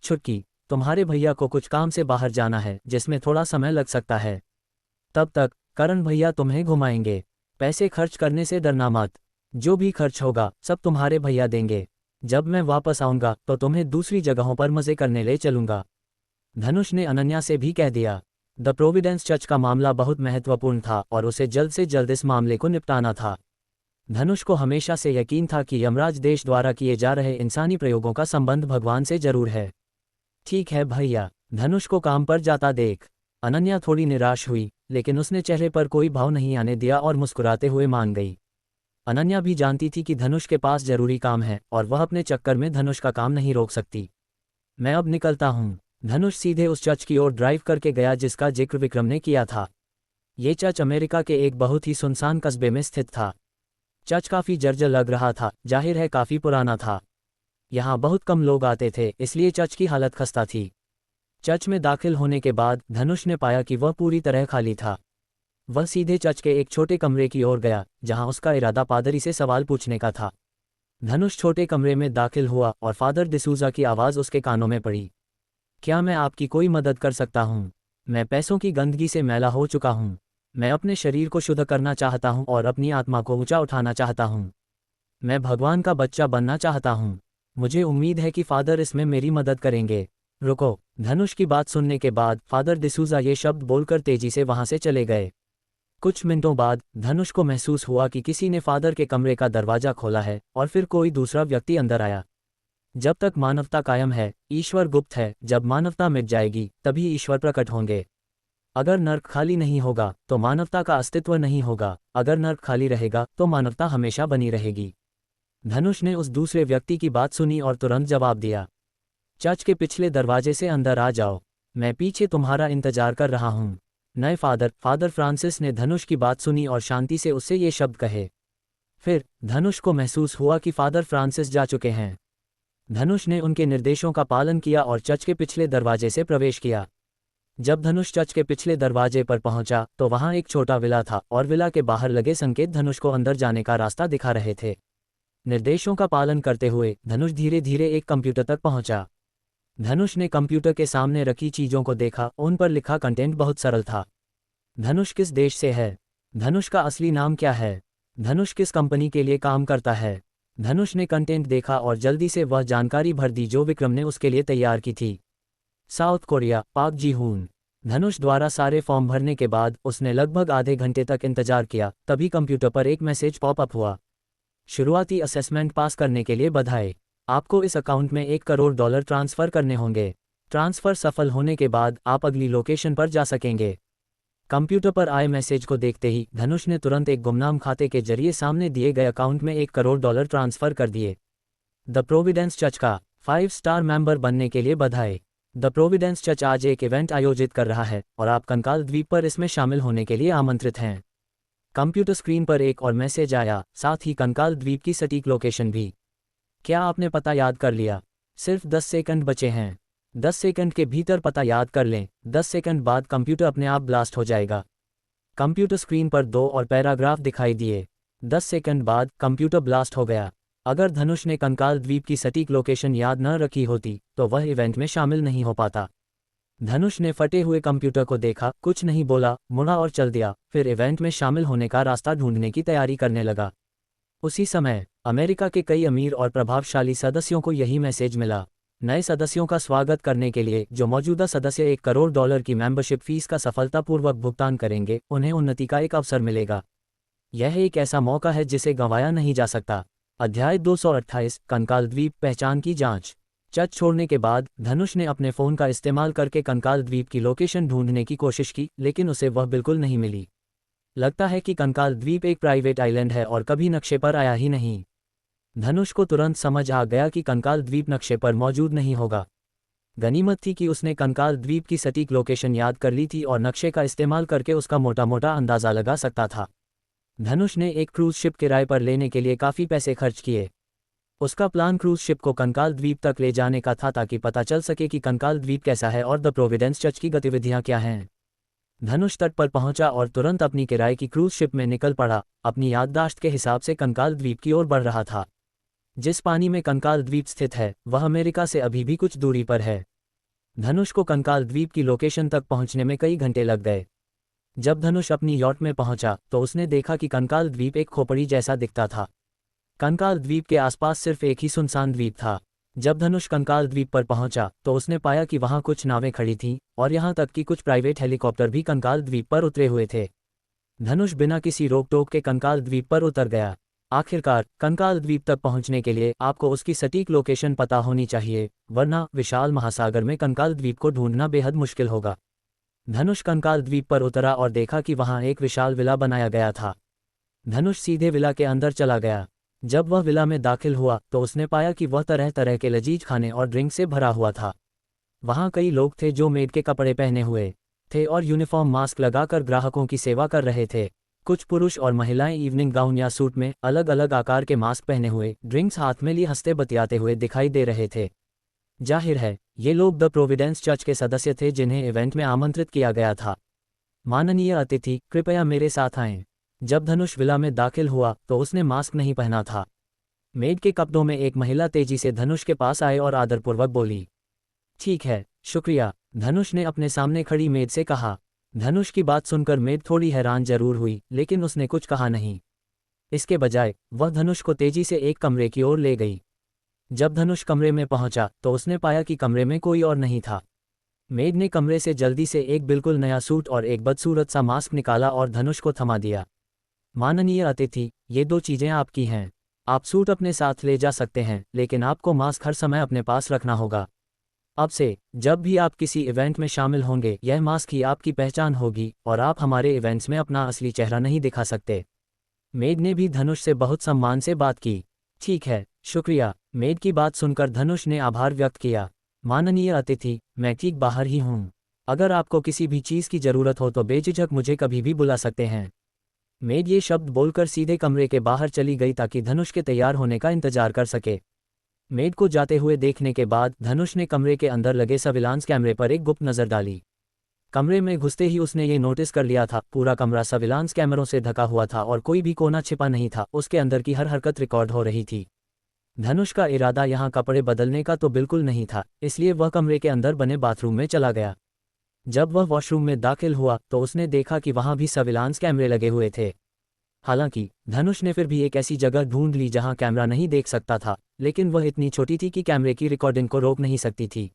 B: छुटकी, तुम्हारे भैया को कुछ काम से बाहर जाना है जिसमें थोड़ा समय लग सकता है। तब तक करण भैया तुम्हें घुमाएंगे। पैसे खर्च करने से डरना मत। जो भी खर्च होगा सब तुम्हारे भैया देंगे। जब मैं वापस आऊँगा तो तुम्हें दूसरी जगहों पर मज़े करने ले चलूँगा। धनुष ने अनन्या से भी कह दिया। द प्रोविडेंस चर्च का मामला बहुत महत्वपूर्ण था और उसे जल्द से जल्द इस मामले को निपटाना था। धनुष को हमेशा से यकीन था कि यमराज देश द्वारा किए जा रहे इंसानी प्रयोगों का संबंध भगवान से जरूर है। ठीक है भैया। धनुष को काम पर जाता देख अनन्या थोड़ी निराश हुई, लेकिन उसने चेहरे पर कोई भाव नहीं आने दिया और मुस्कुराते हुए मान गई। अनन्या भी जानती थी कि धनुष के पास जरूरी काम है और वह अपने चक्कर में धनुष का काम नहीं रोक सकती। मैं अब निकलता हूँ। धनुष सीधे उस चर्च की ओर ड्राइव करके गया जिसका जिक्र विक्रम ने किया था। ये चर्च अमेरिका के एक बहुत ही सुनसान कस्बे में स्थित था। चर्च काफ़ी जर्जर लग रहा था, जाहिर है काफ़ी पुराना था। यहाँ बहुत कम लोग आते थे, इसलिए चर्च की हालत खस्ता थी। चर्च में दाखिल होने के बाद धनुष ने पाया कि वह पूरी तरह खाली था। वह सीधे चर्च के एक छोटे कमरे की ओर गया जहाँ उसका इरादा पादरी से सवाल पूछने का था। धनुष छोटे कमरे में दाखिल हुआ और फादर डिसूजा की आवाज़ उसके कानों में पड़ी। क्या मैं आपकी कोई मदद कर सकता हूँ? मैं पैसों की गंदगी से मैला हो चुका हूँ। मैं अपने शरीर को शुद्ध करना चाहता हूँ और अपनी आत्मा को ऊंचा उठाना चाहता हूँ। मैं भगवान का बच्चा बनना चाहता हूँ। मुझे उम्मीद है कि फादर इसमें मेरी मदद करेंगे। रुको। धनुष की बात सुनने के बाद फादर डिसूजा ये शब्द बोलकर तेजी से वहां से चले गए। कुछ मिनटों बाद धनुष को महसूस हुआ कि किसी ने फादर के कमरे का दरवाजा खोला है और फिर कोई दूसरा व्यक्ति अंदर आया। जब तक मानवता कायम है, ईश्वर गुप्त है। जब मानवता मिट जाएगी तभी ईश्वर प्रकट होंगे। अगर नर्क खाली नहीं होगा तो मानवता का अस्तित्व नहीं होगा। अगर नर्क खाली रहेगा तो मानवता हमेशा बनी रहेगी। धनुष ने उस दूसरे व्यक्ति की बात सुनी और तुरंत जवाब दिया, चर्च के पिछले दरवाजे से अंदर आ जाओ। मैं पीछे तुम्हारा इंतजार कर रहा हूँ। नए फादर फ्रांसिस ने धनुष की बात सुनी और शांति से उससे ये शब्द कहे। फिर धनुष को महसूस हुआ कि फादर फ्रांसिस जा चुके हैं। धनुष ने उनके निर्देशों का पालन किया और चर्च के पिछले दरवाजे से प्रवेश किया। जब धनुष चर्च के पिछले दरवाजे पर पहुंचा तो वहां एक छोटा विला था और विला के बाहर लगे संकेत धनुष को अंदर जाने का रास्ता दिखा रहे थे। निर्देशों का पालन करते हुए धनुष धीरे धीरे एक कंप्यूटर तक पहुंचा। धनुष ने कंप्यूटर के सामने रखी चीज़ों को देखा। उन पर लिखा कंटेंट बहुत सरल था। धनुष किस देश से है? धनुष का असली नाम क्या है? धनुष किस कंपनी के लिए काम करता है? धनुष ने कंटेंट देखा और जल्दी से वह जानकारी भर दी जो विक्रम ने उसके लिए तैयार की थी। साउथ कोरिया, पाक जी हून। धनुष द्वारा सारे फॉर्म भरने के बाद उसने लगभग आधे घंटे तक इंतजार किया, तभी कंप्यूटर पर एक मैसेज पॉपअप हुआ। शुरुआती असेसमेंट पास करने के लिए बधाई। आपको इस अकाउंट में $1 करोड़ ट्रांसफ़र करने होंगे। ट्रांसफ़र सफल होने के बाद आप अगली लोकेशन पर जा सकेंगे। कंप्यूटर पर आए मैसेज को देखते ही धनुष ने तुरंत एक गुमनाम खाते के जरिए सामने दिए गए अकाउंट में $1 करोड़ ट्रांसफ़र कर दिए। द प्रोविडेंस चर्च का 5 स्टार मेंबर बनने के लिए बधाई। द प्रोविडेंस चर्च आज एक इवेंट आयोजित कर रहा है और आप कंकाल द्वीप पर इसमें शामिल होने के लिए आमंत्रित हैं। कंप्यूटर स्क्रीन पर एक और मैसेज आया, साथ ही कंकाल द्वीप की सटीक लोकेशन भी। क्या आपने पता याद कर लिया? सिर्फ 10 सेकंड बचे हैं। 10 सेकंड के भीतर पता याद कर लें। 10 सेकंड बाद कंप्यूटर अपने आप ब्लास्ट हो जाएगा। कंप्यूटर स्क्रीन पर 2 और पैराग्राफ दिखाई दिए। 10 सेकंड बाद कंप्यूटर ब्लास्ट हो गया। अगर धनुष ने कंकाल द्वीप की सटीक लोकेशन याद न रखी होती तो वह इवेंट में शामिल नहीं हो पाता। धनुष ने फटे हुए कंप्यूटर को देखा, कुछ नहीं बोला, मुड़ा और चल दिया, फिर इवेंट में शामिल होने का रास्ता ढूंढने की तैयारी करने लगा। उसी समय अमेरिका के कई अमीर और प्रभावशाली सदस्यों को यही मैसेज मिला। नए सदस्यों का स्वागत करने के लिए जो मौजूदा सदस्य $1 करोड़ की मेंबरशिप फीस का सफलतापूर्वक भुगतान करेंगे, उन्हें उन्नति का एक अवसर मिलेगा। यह एक ऐसा मौका है जिसे गंवाया नहीं जा सकता। अध्याय 228 कंकाल द्वीप पहचान की जांच। चर्च छोड़ने के बाद धनुष ने अपने फ़ोन का इस्तेमाल करके कंकाल द्वीप की लोकेशन ढूंढने की कोशिश की, लेकिन उसे वह बिल्कुल नहीं मिली। लगता है कि कंकाल द्वीप एक प्राइवेट आइलैंड है और कभी नक्शे पर आया ही नहीं। धनुष को तुरंत समझ आ गया कि कंकाल द्वीप नक्शे पर मौजूद नहीं होगा। गनीमत थी कि उसने कंकाल द्वीप की सटीक लोकेशन याद कर ली थी और नक्शे का इस्तेमाल करके उसका मोटा मोटा अंदाज़ा लगा सकता था। धनुष ने एक क्रूज शिप किराए पर लेने के लिए काफ़ी पैसे खर्च किए। उसका प्लान क्रूज शिप को कंकाल द्वीप तक ले जाने का था ताकि पता चल सके कि कंकाल द्वीप कैसा है और द प्रोविडेंस चर्च की गतिविधियां क्या हैं। धनुष तट पर पहुंचा और तुरंत अपनी किराए की क्रूज शिप में निकल पड़ा। अपनी याददाश्त के हिसाब से कंकाल द्वीप की ओर बढ़ रहा था। जिस पानी में कंकाल द्वीप स्थित है वह अमेरिका से अभी भी कुछ दूरी पर है। धनुष को कंकाल द्वीप की लोकेशन तक पहुंचने में कई घंटे लग गए। जब धनुष अपनी यॉट में पहुंचा तो उसने देखा कि कंकाल द्वीप एक खोपड़ी जैसा दिखता था। कंकाल द्वीप के आसपास सिर्फ एक ही सुनसान द्वीप था। जब धनुष कंकाल द्वीप पर पहुंचा तो उसने पाया कि वहां कुछ नावें खड़ी थीं और यहां तक कि कुछ प्राइवेट हेलीकॉप्टर भी कंकाल द्वीप पर उतरे हुए थे। धनुष बिना किसी रोक टोक के कंकाल द्वीप पर उतर गया। आखिरकार कंकाल द्वीप तक पहुंचने के लिए आपको उसकी सटीक लोकेशन पता होनी चाहिए, वरना विशाल महासागर में कंकाल द्वीप को ढूंढना बेहद मुश्किल होगा। धनुष कंकाल द्वीप पर उतरा और देखा कि वहां एक विशाल विला बनाया गया था। धनुष सीधे विला के अंदर चला गया। जब वह विला में दाखिल हुआ तो उसने पाया कि वह तरह तरह के लजीज खाने और ड्रिंक से भरा हुआ था। वहां कई लोग थे जो मेड के कपड़े पहने हुए थे और यूनिफॉर्म मास्क लगाकर ग्राहकों की सेवा कर रहे थे। कुछ पुरुष और महिलाएं इवनिंग गाउन या सूट में अलग अलग आकार के मास्क पहने हुए ड्रिंक्स हाथ में लिए हंसते बतियाते हुए दिखाई दे रहे थे। जाहिर है ये लोग द प्रोविडेंस चर्च के सदस्य थे जिन्हें इवेंट में आमंत्रित किया गया था। माननीय अतिथि, कृपया मेरे साथ आएं। जब धनुष विला में दाखिल हुआ तो उसने मास्क नहीं पहना था। मेड के कपड़ों में एक महिला तेजी से धनुष के पास आए और आदरपूर्वक बोली, ठीक है, शुक्रिया। धनुष ने अपने सामने खड़ी मेड से कहा। धनुष की बात सुनकर मेड थोड़ी हैरान जरूर हुई, लेकिन उसने कुछ कहा नहीं। इसके बजाय वह धनुष को तेजी से एक कमरे की ओर ले गई। जब धनुष कमरे में पहुंचा तो उसने पाया कि कमरे में कोई और नहीं था। मेड ने कमरे से जल्दी से एक बिल्कुल नया सूट और एक बदसूरत सा मास्क निकाला और धनुष को थमा दिया। माननीय अतिथि, ये 2 चीज़ें आपकी हैं। आप सूट अपने साथ ले जा सकते हैं, लेकिन आपको मास्क हर समय अपने पास रखना होगा। अब से जब भी आप किसी इवेंट में शामिल होंगे, यह मास्क ही आपकी पहचान होगी और आप हमारे इवेंट्स में अपना असली चेहरा नहीं दिखा सकते। मेड ने भी धनुष से बहुत सम्मान से बात की। ठीक है, शुक्रिया। मेड की बात सुनकर धनुष ने आभार व्यक्त किया। माननीय अतिथि, मैं ठीक बाहर ही हूँ। अगर आपको किसी भी चीज़ की ज़रूरत हो तो बेझिझक मुझे कभी भी बुला सकते हैं। मेड ये शब्द बोलकर सीधे कमरे के बाहर चली गई ताकि धनुष के तैयार होने का इंतजार कर सके। मेड को जाते हुए देखने के बाद धनुष ने कमरे के अंदर लगे सर्विलांस कैमरे पर एक गुप्त नज़र डाली। कमरे में घुसते ही उसने ये नोटिस कर लिया था, पूरा कमरा सर्विलांस कैमरों से ढका हुआ था और कोई भी कोना छिपा नहीं था। उसके अंदर की हर हरकत रिकॉर्ड हो रही थी। धनुष का इरादा यहाँ कपड़े बदलने का तो बिल्कुल नहीं था, इसलिए वह कमरे के अंदर बने बाथरूम में चला गया। जब वह वॉशरूम में दाखिल हुआ तो उसने देखा कि वहां भी सर्विलांस कैमरे लगे हुए थे। हालांकि धनुष ने फिर भी एक ऐसी जगह ढूंढ ली जहां कैमरा नहीं देख सकता था, लेकिन वह इतनी छोटी थी कि कैमरे की रिकॉर्डिंग को रोक नहीं सकती थी।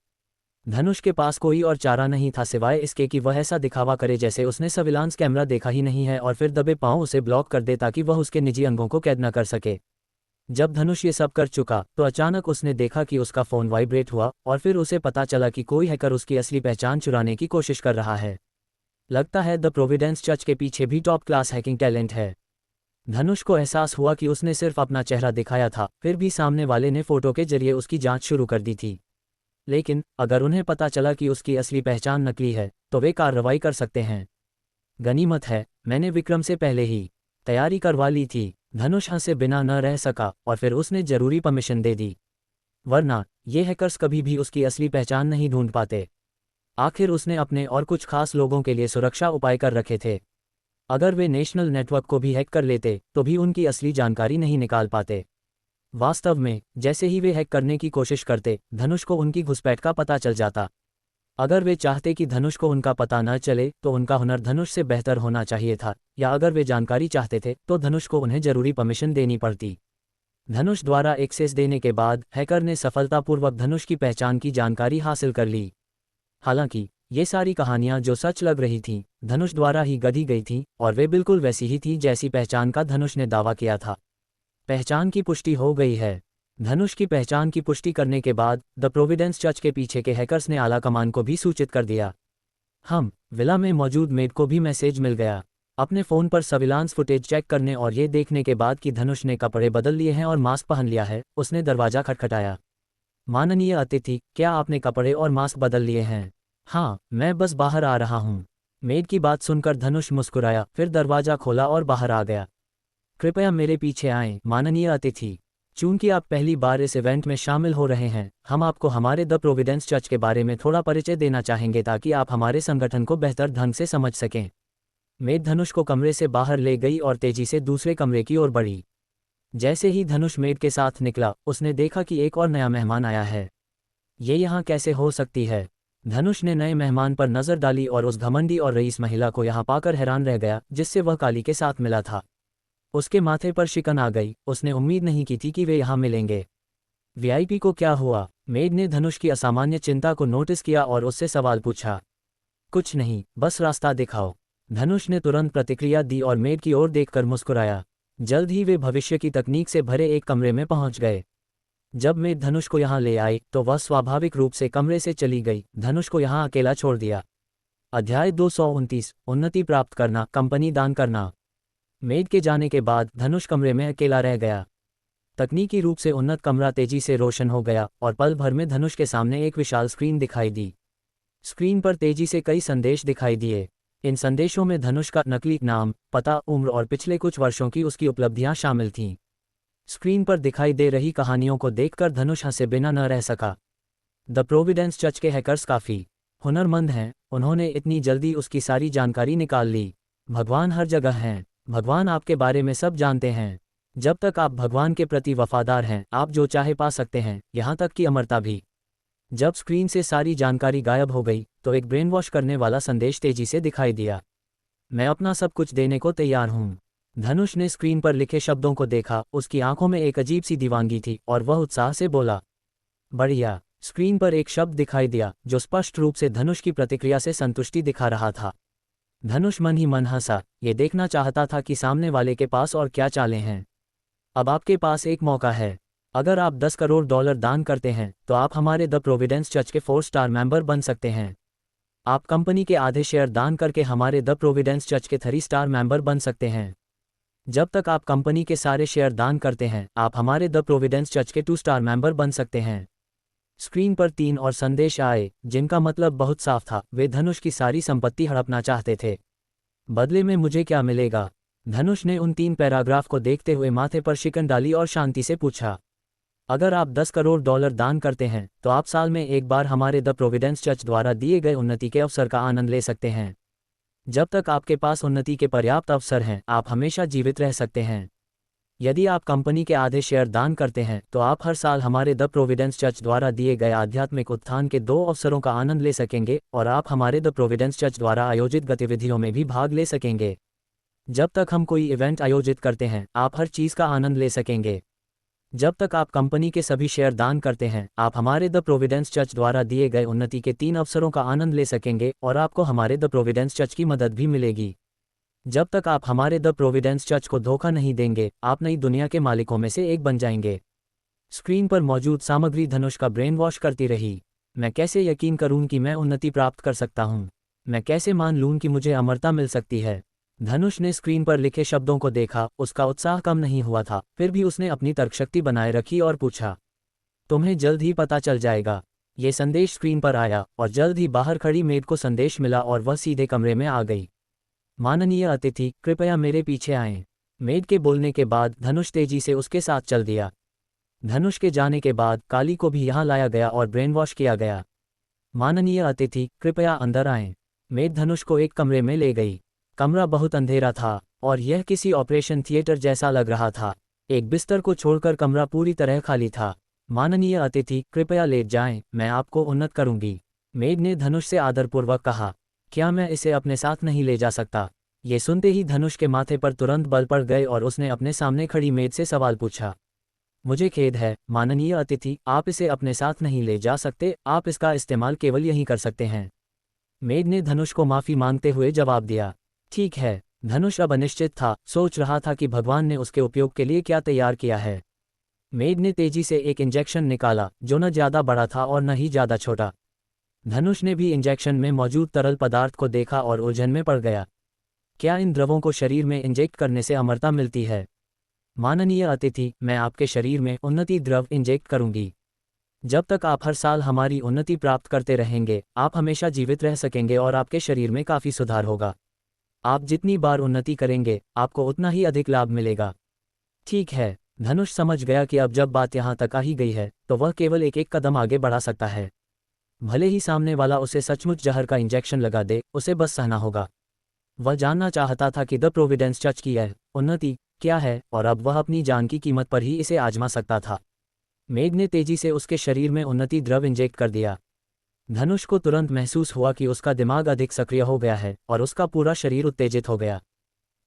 B: धनुष के पास कोई और चारा नहीं था सिवाय इसके कि वह ऐसा दिखावा करे जैसे उसने सर्विलांस कैमरा देखा ही नहीं है और फिर दबे पांव उसे ब्लॉक कर दे ताकि वह उसके निजी अंगों को कैद न कर सके। जब धनुष ये सब कर चुका तो अचानक उसने देखा कि उसका फ़ोन वाइब्रेट हुआ और फिर उसे पता चला कि कोई हैकर उसकी असली पहचान चुराने की कोशिश कर रहा है। लगता है द प्रोविडेंस चर्च के पीछे भी टॉप क्लास हैकिंग टैलेंट है। धनुष को एहसास हुआ कि उसने सिर्फ अपना चेहरा दिखाया था, फिर भी सामने वाले ने फोटो के जरिए उसकी जांच शुरू कर दी थी। लेकिन अगर उन्हें पता चला कि उसकी असली पहचान नकली है तो वे कार्रवाई कर सकते हैं। गनीमत है, मैंने विक्रम से पहले ही तैयारी करवा ली थी। धनुष हंसे बिना न रह सका और फिर उसने जरूरी परमिशन दे दी, वरना ये हैकर्स कभी भी उसकी असली पहचान नहीं ढूंढ पाते। आखिर उसने अपने और कुछ खास लोगों के लिए सुरक्षा उपाय कर रखे थे। अगर वे नेशनल नेटवर्क को भी हैक कर लेते तो भी उनकी असली जानकारी नहीं निकाल पाते। वास्तव में जैसे ही वे हैक करने की कोशिश करते, धनुष को उनकी घुसपैठ का पता चल जाता। अगर वे चाहते कि धनुष को उनका पता न चले तो उनका हुनर धनुष से बेहतर होना चाहिए था, या अगर वे जानकारी चाहते थे तो धनुष को उन्हें जरूरी परमिशन देनी पड़ती। धनुष द्वारा एक्सेस देने के बाद हैकर ने सफलतापूर्वक धनुष की पहचान की जानकारी हासिल कर ली। हालांकि ये सारी कहानियां जो सच लग रही थीं, धनुष द्वारा ही गढ़ी गई थीं और वे बिल्कुल वैसी ही थी जैसी पहचान का धनुष ने दावा किया था। पहचान की पुष्टि हो गई है। धनुष की पहचान की पुष्टि करने के बाद द प्रोविडेंस चर्च के पीछे के हैकर्स ने आला कमान को भी सूचित कर दिया। विला में मौजूद मेड को भी मैसेज मिल गया। अपने फ़ोन पर सर्विलांस फुटेज चेक करने और ये देखने के बाद कि धनुष ने कपड़े बदल लिए हैं और मास्क पहन लिया है, उसने दरवाज़ा खटखटाया। माननीय अतिथि, क्या आपने कपड़े और मास्क बदल लिए हैं? हाँ, मैं बस बाहर आ रहा हूँ। मेड की बात सुनकर धनुष मुस्कुराया, फिर दरवाज़ा खोला और बाहर आ गया। कृपया मेरे पीछे आएं, माननीय अतिथि। चूंकि आप पहली बार इस इवेंट में शामिल हो रहे हैं, हम आपको हमारे द प्रोविडेंस चर्च के बारे में थोड़ा परिचय देना चाहेंगे ताकि आप हमारे संगठन को बेहतर ढंग से समझ सकें। मेड धनुष को कमरे से बाहर ले गई और तेजी से दूसरे कमरे की ओर बढ़ी। जैसे ही धनुष मेड के साथ निकला, उसने देखा कि एक और नया मेहमान आया है। ये यहाँ कैसे हो सकती है? धनुष ने नए मेहमान पर नज़र डाली और उस घमंडी और रईस महिला को यहाँ पाकर हैरान रह गया जिससे वह काली के साथ मिला था। उसके माथे पर शिकन आ गई। उसने उम्मीद नहीं की थी कि वे यहाँ मिलेंगे। वीआईपी को क्या हुआ? मेड ने धनुष की असामान्य चिंता को नोटिस किया और उससे सवाल पूछा। कुछ नहीं, बस रास्ता दिखाओ। धनुष ने तुरंत प्रतिक्रिया दी और मेड की ओर देखकर मुस्कुराया। जल्द ही वे भविष्य की तकनीक से भरे एक कमरे में पहुंच गए। जब मेड धनुष को यहाँ ले आई तो वह स्वाभाविक रूप से कमरे से चली गई, धनुष को यहाँ अकेला छोड़ दिया। अध्याय 229, उन्नति प्राप्त करना, कंपनी दान करना। मेड के जाने के बाद धनुष कमरे में अकेला रह गया। तकनीकी रूप से उन्नत कमरा तेजी से रोशन हो गया और पल भर में धनुष के सामने एक विशाल स्क्रीन दिखाई दी। स्क्रीन पर तेजी से कई संदेश दिखाई दिए। इन संदेशों में धनुष का नकली नाम, पता, उम्र और पिछले कुछ वर्षों की उसकी उपलब्धियां शामिल थीं। स्क्रीन पर दिखाई दे रही कहानियों को देखकर धनुष हंसे बिना न रह सका। द प्रोविडेंस चर्च के हैकर्स काफ़ी हुनरमंद हैं, उन्होंने इतनी जल्दी उसकी सारी जानकारी निकाल ली। भगवान हर जगह हैं, भगवान आपके बारे में सब जानते हैं। जब तक आप भगवान के प्रति वफादार हैं, आप जो चाहे पा सकते हैं, यहाँ तक कि अमरता भी। जब स्क्रीन से सारी जानकारी गायब हो गई तो एक ब्रेन वॉश करने वाला संदेश तेजी से दिखाई दिया। मैं अपना सब कुछ देने को तैयार हूँ। धनुष ने स्क्रीन पर लिखे शब्दों को देखा। उसकी आंखों में एक अजीब सी दीवानगी थी और वह उत्साह से बोला, बढ़िया। स्क्रीन पर एक शब्द दिखाई दिया जो स्पष्ट रूप से धनुष की प्रतिक्रिया से संतुष्टि दिखा रहा था। धनुष मन ही मन हंसा। ये देखना चाहता था कि सामने वाले के पास और क्या चालें हैं। अब आपके पास एक मौका है। अगर आप 10 करोड़ डॉलर दान करते हैं तो आप हमारे द प्रोविडेंस चर्च के 4 स्टार मेंबर बन सकते हैं। आप कंपनी के आधे शेयर दान करके हमारे द प्रोविडेंस चर्च के 3 स्टार मेंबर बन सकते हैं। जब तक आप कंपनी के सारे शेयर दान करते हैं, आप हमारे द प्रोविडेंस चर्च के 2 स्टार मेंबर बन सकते हैं। स्क्रीन पर 3 और संदेश आए जिनका मतलब बहुत साफ था, वे धनुष की सारी संपत्ति हड़पना चाहते थे। बदले में मुझे क्या मिलेगा? धनुष ने उन 3 पैराग्राफ को देखते हुए माथे पर शिकन डाली और शांति से पूछा। अगर आप 10 करोड़ डॉलर दान करते हैं तो आप साल में एक बार हमारे द प्रोविडेंस चर्च द्वारा दिए गए उन्नति के अवसर का आनंद ले सकते हैं। जब तक आपके पास उन्नति के पर्याप्त अवसर हैं, आप हमेशा जीवित रह सकते हैं। यदि आप कंपनी के आधे शेयर दान करते हैं तो आप हर साल हमारे द प्रोविडेंस चर्च द्वारा दिए गए आध्यात्मिक उत्थान के 2 अवसरों का आनंद ले सकेंगे और आप हमारे द प्रोविडेंस चर्च द्वारा आयोजित गतिविधियों में भी भाग ले सकेंगे। जब तक हम कोई इवेंट आयोजित करते हैं आप हर चीज़ का आनंद ले सकेंगे। जब तक आप कंपनी के सभी शेयर दान करते हैं आप हमारे द प्रोविडेंस चर्च द्वारा दिए गए उन्नति के 3 अवसरों का आनंद ले सकेंगे और आपको हमारे द प्रोविडेंस चर्च की मदद भी मिलेगी। जब तक आप हमारे द प्रोविडेंस चर्च को धोखा नहीं देंगे आप नई दुनिया के मालिकों में से एक बन जाएंगे। स्क्रीन पर मौजूद सामग्री धनुष का ब्रेन वॉश करती रही। मैं कैसे यकीन करूं कि मैं उन्नति प्राप्त कर सकता हूं? मैं कैसे मान लूं कि मुझे अमरता मिल सकती है? धनुष ने स्क्रीन पर लिखे शब्दों को देखा, उसका उत्साह कम नहीं हुआ था, फिर भी उसने अपनी तर्कशक्ति बनाए रखी और पूछा, तुम्हें जल्द ही पता चल जाएगा। ये संदेश स्क्रीन पर आया और जल्द ही बाहर खड़ी मेड को संदेश मिला और वह सीधे कमरे में आ गई। माननीय अतिथि, कृपया मेरे पीछे आएं। मेड के बोलने के बाद धनुष तेजी से उसके साथ चल दिया। धनुष के जाने के बाद काली को भी यहाँ लाया गया और ब्रेन वॉश किया गया। माननीय अतिथि, कृपया अंदर आएं। मेड धनुष को एक कमरे में ले गई। कमरा बहुत अंधेरा था और यह किसी ऑपरेशन थिएटर जैसा लग रहा था। एक बिस्तर को छोड़कर कमरा पूरी तरह खाली था। माननीय अतिथि, कृपया लेट जाएं, मैं आपको उन्नत करूंगी। मेड ने धनुष से आदरपूर्वक कहा, क्या मैं इसे अपने साथ नहीं ले जा सकता? ये सुनते ही धनुष के माथे पर तुरंत बल पड़ गए और उसने अपने सामने खड़ी मेड से सवाल पूछा। मुझे खेद है माननीय अतिथि, आप इसे अपने साथ नहीं ले जा सकते, आप इसका इस्तेमाल केवल यहीं कर सकते हैं। मेड ने धनुष को माफ़ी मांगते हुए जवाब दिया। ठीक है। धनुष अब अनिश्चित था, सोच रहा था कि भगवान ने उसके उपयोग के लिए क्या तैयार किया है। मेड ने तेजी से एक इंजेक्शन निकाला जो न ज़्यादा बड़ा था और न ही ज़्यादा छोटा। धनुष ने भी इंजेक्शन में मौजूद तरल पदार्थ को देखा और उलझन में पड़ गया। क्या इन द्रवों को शरीर में इंजेक्ट करने से अमरता मिलती है? माननीय अतिथि, मैं आपके शरीर में उन्नति द्रव इंजेक्ट करूंगी। जब तक आप हर साल हमारी उन्नति प्राप्त करते रहेंगे आप हमेशा जीवित रह सकेंगे और आपके शरीर में काफ़ी सुधार होगा। आप जितनी बार उन्नति करेंगे आपको उतना ही अधिक लाभ मिलेगा। ठीक है। धनुष समझ गया कि अब जब बात यहाँ तक आ ही गई है तो वह केवल एक कदम आगे बढ़ा सकता है। भले ही सामने वाला उसे सचमुच जहर का इंजेक्शन लगा दे, उसे बस सहना होगा। वह जानना चाहता था कि द प्रोविडेंस चर्च की यह उन्नति क्या है और अब वह अपनी जान की कीमत पर ही इसे आजमा सकता था। मेड ने तेजी से उसके शरीर में उन्नति द्रव इंजेक्ट कर दिया। धनुष को तुरंत महसूस हुआ कि उसका दिमाग अधिक सक्रिय हो गया है और उसका पूरा शरीर उत्तेजित हो गया।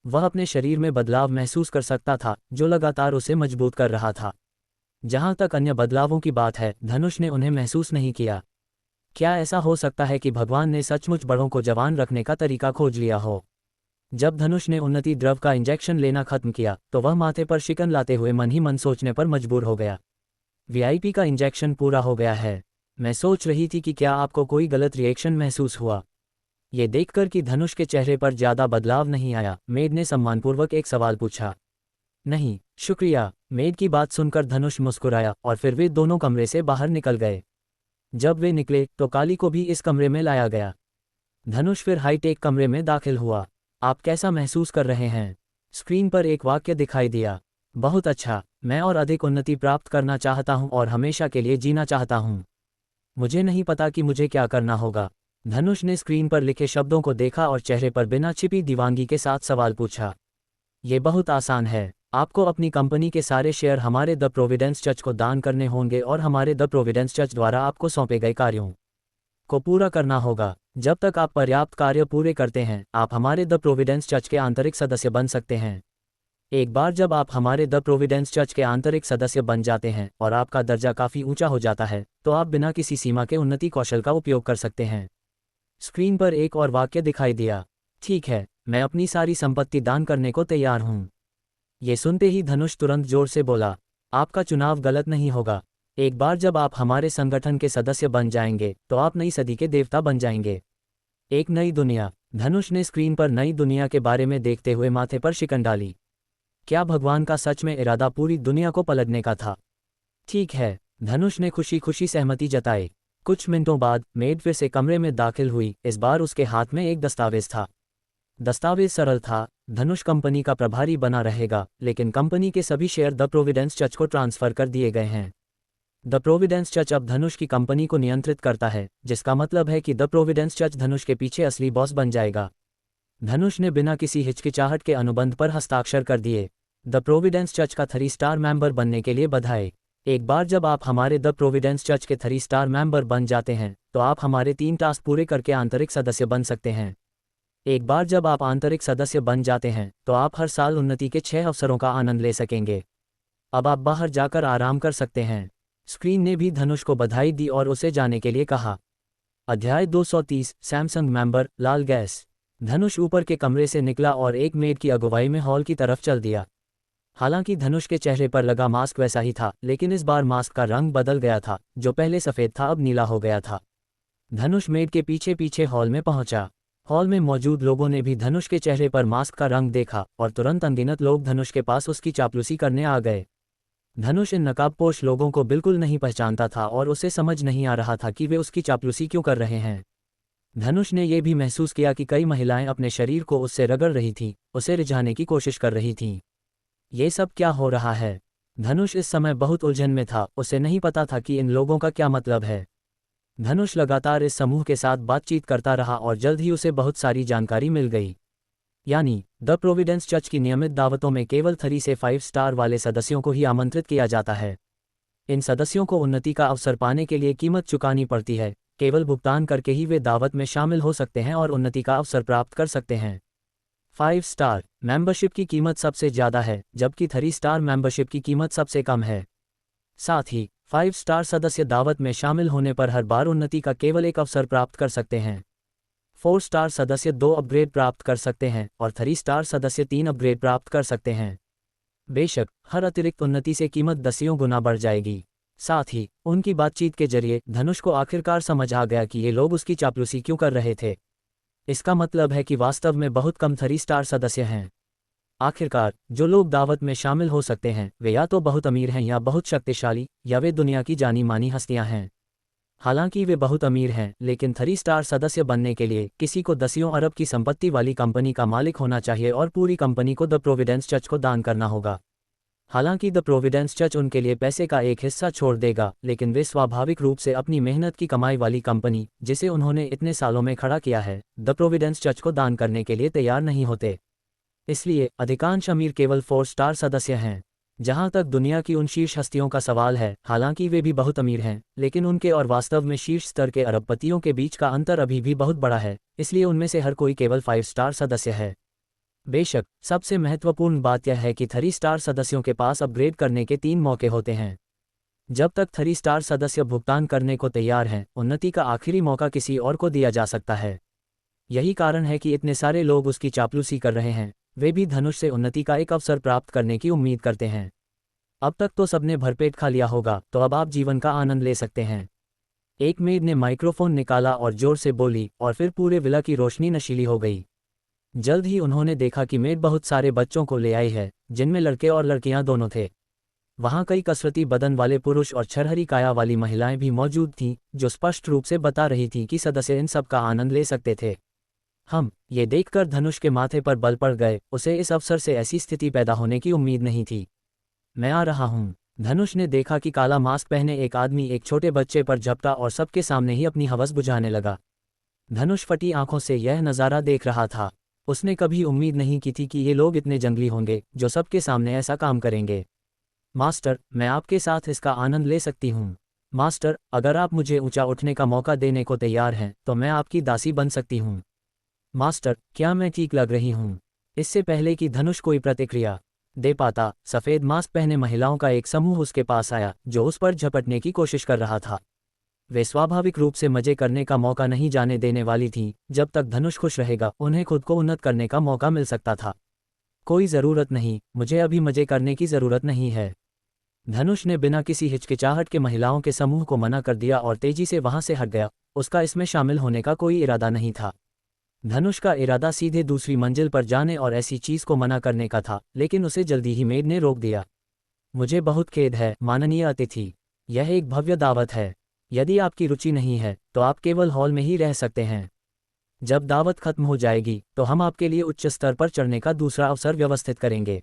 B: वह अपने शरीर में बदलाव महसूस कर सकता था जो लगातार उसे मजबूत कर रहा था। जहां तक अन्य बदलावों की बात है धनुष ने उन्हें महसूस नहीं किया। क्या ऐसा हो सकता है कि भगवान ने सचमुच बड़ों को जवान रखने का तरीका खोज लिया हो? जब धनुष ने उन्नति द्रव का इंजेक्शन लेना खत्म किया तो वह माथे पर शिकन लाते हुए मन ही मन सोचने पर मजबूर हो गया। वीआईपी का इंजेक्शन पूरा हो गया है। मैं सोच रही थी कि क्या आपको कोई गलत रिएक्शन महसूस हुआ? ये देखकर कि धनुष के चेहरे पर ज़्यादा बदलाव नहीं आया, मेड ने सम्मानपूर्वक एक सवाल पूछा। नहीं, शुक्रिया। मेड की बात सुनकर धनुष मुस्कुराया और फिर वे दोनों कमरे से बाहर निकल गए। जब वे निकले तो काली को भी इस कमरे में लाया गया। धनुष फिर हाईटेक कमरे में दाखिल हुआ। आप कैसा महसूस कर रहे हैं? स्क्रीन पर एक वाक्य दिखाई दिया। बहुत अच्छा, मैं और अधिक उन्नति प्राप्त करना चाहता हूं और हमेशा के लिए जीना चाहता हूं। मुझे नहीं पता कि मुझे क्या करना होगा। धनुष ने स्क्रीन पर लिखे शब्दों को देखा और चेहरे पर बिना छिपी दीवानगी के साथ सवाल पूछा। ये बहुत आसान है। आपको अपनी कंपनी के सारे शेयर हमारे द प्रोविडेंस चर्च को दान करने होंगे और हमारे द प्रोविडेंस चर्च द्वारा आपको सौंपे गए कार्यों को पूरा करना होगा। जब तक आप पर्याप्त कार्य पूरे करते हैं आप हमारे द प्रोविडेंस चर्च के आंतरिक सदस्य बन सकते हैं। एक बार जब आप हमारे द प्रोविडेंस चर्च के आंतरिक सदस्य बन जाते हैं और आपका दर्जा काफ़ी ऊंचा हो जाता है तो आप बिना किसी सीमा के उन्नति कौशल का उपयोग कर सकते हैं। स्क्रीन पर एक और वाक्य दिखाई दिया। ठीक है, मैं अपनी सारी संपत्ति दान करने को तैयार हूँ। ये सुनते ही धनुष तुरंत जोर से बोला, आपका चुनाव गलत नहीं होगा। एक बार जब आप हमारे संगठन के सदस्य बन जाएंगे तो आप नई सदी के देवता बन जाएंगे। एक नई दुनिया। धनुष ने स्क्रीन पर नई दुनिया के बारे में देखते हुए माथे पर शिकन डाली। क्या भगवान का सच में इरादा पूरी दुनिया को पलटने का था? ठीक है। धनुष ने खुशी खुशी सहमति जताई। कुछ मिनटों बाद मेड फिर से कमरे में दाखिल हुई। इस बार उसके हाथ में एक दस्तावेज था। दस्तावेज सरल था। धनुष कंपनी का प्रभारी बना रहेगा, लेकिन कंपनी के सभी शेयर द प्रोविडेंस चर्च को ट्रांसफर कर दिए गए हैं। द प्रोविडेंस चर्च अब धनुष की कंपनी को नियंत्रित करता है, जिसका मतलब है कि द प्रोविडेंस चर्च धनुष के पीछे असली बॉस बन जाएगा। धनुष ने बिना किसी हिचकिचाहट के अनुबंध पर हस्ताक्षर कर दिए। द प्रोविडेंस चर्च का 3 स्टार मेंबर बनने के लिए बधाई। एक बार जब आप हमारे द प्रोविडेंस चर्च के 3 स्टार मेंबर बन जाते हैं तो आप हमारे 3 टास्क पूरे करके आंतरिक सदस्य बन सकते हैं। एक बार जब आप आंतरिक सदस्य बन जाते हैं तो आप हर साल उन्नति के 6 अवसरों का आनंद ले सकेंगे। अब आप बाहर जाकर आराम कर सकते हैं। स्क्रीन ने भी धनुष को बधाई दी और उसे जाने के लिए कहा। अध्याय 230 सैमसंग मेंबर लाल गैस। धनुष ऊपर के कमरे से निकला और एक मेड की अगुवाई में हॉल की तरफ चल दिया। हालांकि धनुष के चेहरे पर लगा मास्क वैसा ही था, लेकिन इस बार मास्क का रंग बदल गया था। जो पहले सफ़ेद था अब नीला हो गया था। धनुष मेड के पीछे पीछे हॉल में पहुंचा। हॉल में मौजूद लोगों ने भी धनुष के चेहरे पर मास्क का रंग देखा और तुरंत अनगिनत लोग धनुष के पास उसकी चापलूसी करने आ गए। धनुष इन नकाबपोश लोगों को बिल्कुल नहीं पहचानता था और उसे समझ नहीं आ रहा था कि वे उसकी चापलूसी क्यों कर रहे हैं। धनुष ने यह भी महसूस किया कि कई महिलाएं अपने शरीर को उससे रगड़ रही थीं, उसे रिझाने की कोशिश कर रही थीं। ये सब क्या हो रहा है? धनुष इस समय बहुत उलझन में था। उसे नहीं पता था कि इन लोगों का क्या मतलब है। धनुष लगातार इस समूह के साथ बातचीत करता रहा और जल्द ही उसे बहुत सारी जानकारी मिल गई। यानी द प्रोविडेंस चर्च की नियमित दावतों में केवल 3 से 5 स्टार वाले सदस्यों को ही आमंत्रित किया जाता है। इन सदस्यों को उन्नति का अवसर पाने के लिए कीमत चुकानी पड़ती है। केवल भुगतान करके ही वे दावत में शामिल हो सकते हैं और उन्नति का अवसर प्राप्त कर सकते हैं। 5 स्टार मेंबरशिप की कीमत सबसे ज़्यादा है, जबकि 3 स्टार मेंबरशिप की कीमत सबसे कम है। साथ ही 5 स्टार सदस्य दावत में शामिल होने पर हर बार उन्नति का केवल एक अवसर प्राप्त कर सकते हैं। 4 स्टार सदस्य 2 अपग्रेड प्राप्त कर सकते हैं और 3 स्टार सदस्य 3 अपग्रेड प्राप्त कर सकते हैं। बेशक हर अतिरिक्त उन्नति से कीमत 10 गुना बढ़ जाएगी। साथ ही उनकी बातचीत के जरिए धनुष को आखिरकार समझ आ गया कि ये लोग उसकी चापलूसी क्यों कर रहे थे। इसका मतलब है कि वास्तव में बहुत कम 3 स्टार सदस्य हैं। आखिरकार जो लोग दावत में शामिल हो सकते हैं वे या तो बहुत अमीर हैं या बहुत शक्तिशाली, या वे दुनिया की जानी मानी हस्तियां हैं। हालांकि वे बहुत अमीर हैं, लेकिन 3 स्टार सदस्य बनने के लिए किसी को 10 अरब की संपत्ति वाली कंपनी का मालिक होना चाहिए और पूरी कंपनी को द प्रोविडेंस चर्च को दान करना होगा। हालांकि द प्रोविडेंस चर्च उनके लिए पैसे का एक हिस्सा छोड़ देगा, लेकिन वे स्वाभाविक रूप से अपनी मेहनत की कमाई वाली कंपनी, जिसे उन्होंने इतने सालों में खड़ा किया है, द प्रोविडेंस चर्च को दान करने के लिए तैयार नहीं होते। इसलिए अधिकांश अमीर केवल 4 स्टार सदस्य हैं। जहां तक दुनिया की उन शीर्ष हस्तियों का सवाल है, हालांकि वे भी बहुत अमीर हैं, लेकिन उनके और वास्तव में शीर्ष स्तर के अरबपतियों के बीच का अंतर अभी भी बहुत बड़ा है। इसलिए उनमें से हर कोई केवल 5 स्टार सदस्य है। बेशक सबसे महत्वपूर्ण बात यह है कि 3 स्टार सदस्यों के पास अपग्रेड करने के 3 मौके होते हैं। जब तक 3 स्टार सदस्य भुगतान करने को तैयार हैं, उन्नति का आखिरी मौका किसी और को दिया जा सकता है। यही कारण है कि इतने सारे लोग उसकी चापलूसी कर रहे हैं। वे भी धनुष से उन्नति का एक अवसर प्राप्त करने की उम्मीद करते हैं। अब तक तो सबने भरपेट खा लिया होगा, तो अब आप जीवन का आनंद ले सकते हैं। एक मेड ने माइक्रोफोन निकाला और जोर से बोली, और फिर पूरे विला की रोशनी नशीली हो गई। जल्द ही उन्होंने देखा कि मेड बहुत सारे बच्चों को ले आई है, जिनमें लड़के और लड़कियां दोनों थे। वहां कई कसरती बदन वाले पुरुष और छरहरी काया वाली महिलाएं भी मौजूद थीं, जो स्पष्ट रूप से बता रही थीं कि सदस्य इन सब का आनंद ले सकते थे। ये देखकर धनुष के माथे पर बल पड़ गए। उसे इस अवसर से ऐसी स्थिति पैदा होने की उम्मीद नहीं थी। मैं आ रहा हूँ। धनुष ने देखा कि काला मास्क पहने एक आदमी एक छोटे बच्चे पर झपटा और सबके सामने ही अपनी हवस बुझाने लगा। धनुष फटी आंखों से यह नज़ारा देख रहा था। उसने कभी उम्मीद नहीं की थी कि ये लोग इतने जंगली होंगे जो सबके सामने ऐसा काम करेंगे। मास्टर, मैं आपके साथ इसका आनंद ले सकती हूँ। मास्टर, अगर आप मुझे ऊंचा उठने का मौका देने को तैयार हैं तो मैं आपकी दासी बन सकती हूँ। मास्टर, क्या मैं ठीक लग रही हूँ? इससे पहले कि धनुष कोई प्रतिक्रिया दे पाता, सफ़ेद मास्क पहने महिलाओं का एक समूह उसके पास आया, जो उस पर झपटने की कोशिश कर रहा था। वे स्वाभाविक रूप से मजे करने का मौका नहीं जाने देने वाली थीं। जब तक धनुष खुश रहेगा, उन्हें खुद को उन्नत करने का मौका मिल सकता था। कोई ज़रूरत नहीं, मुझे अभी मजे करने की ज़रूरत नहीं है। धनुष ने बिना किसी हिचकिचाहट के महिलाओं के समूह को मना कर दिया और तेजी से वहां से हट गया। उसका इसमें शामिल होने का कोई इरादा नहीं था। धनुष का इरादा सीधे दूसरी मंजिल पर जाने और ऐसी चीज को मना करने का था, लेकिन उसे जल्दी ही मेड ने रोक दिया। मुझे बहुत खेद है माननीय अतिथि, यह एक भव्य दावत है। यदि आपकी रुचि नहीं है तो आप केवल हॉल में ही रह सकते हैं। जब दावत खत्म हो जाएगी तो हम आपके लिए उच्च स्तर पर चढ़ने का दूसरा अवसर व्यवस्थित करेंगे।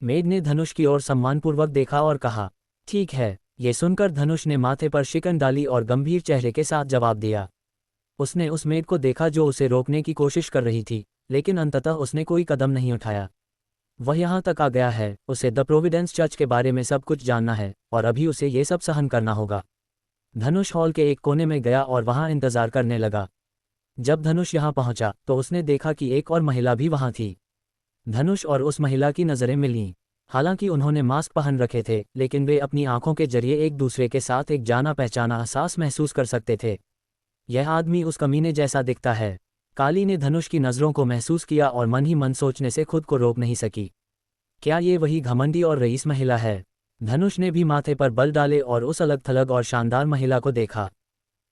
B: मेड ने धनुष की ओर सम्मानपूर्वक देखा और कहा, ठीक है। ये सुनकर धनुष ने माथे पर शिकन डाली और गंभीर चेहरे के साथ जवाब दिया। उसने उस मेड को देखा जो उसे रोकने की कोशिश कर रही थी, लेकिन अंततः उसने कोई कदम नहीं उठाया। वह यहाँ तक आ गया है, उसे द प्रोविडेंस चर्च के बारे में सब कुछ जानना है और अभी उसे ये सब सहन करना होगा। धनुष हॉल के एक कोने में गया और वहाँ इंतजार करने लगा। जब धनुष यहाँ पहुंचा तो उसने देखा कि एक और महिला भी वहाँ थी। धनुष और उस महिला की नज़रें मिलीं। हालांकि उन्होंने मास्क पहन रखे थे, लेकिन वे अपनी आंखों के जरिए एक दूसरे के साथ एक जाना पहचाना एहसास महसूस कर सकते थे। यह आदमी उस कमीने जैसा दिखता है। काली ने धनुष की नज़रों को महसूस किया और मन ही मन सोचने से खुद को रोक नहीं सकी। क्या ये वही घमंडी और रईस महिला है? धनुष ने भी माथे पर बल डाले और उस अलग थलग और शानदार महिला को देखा।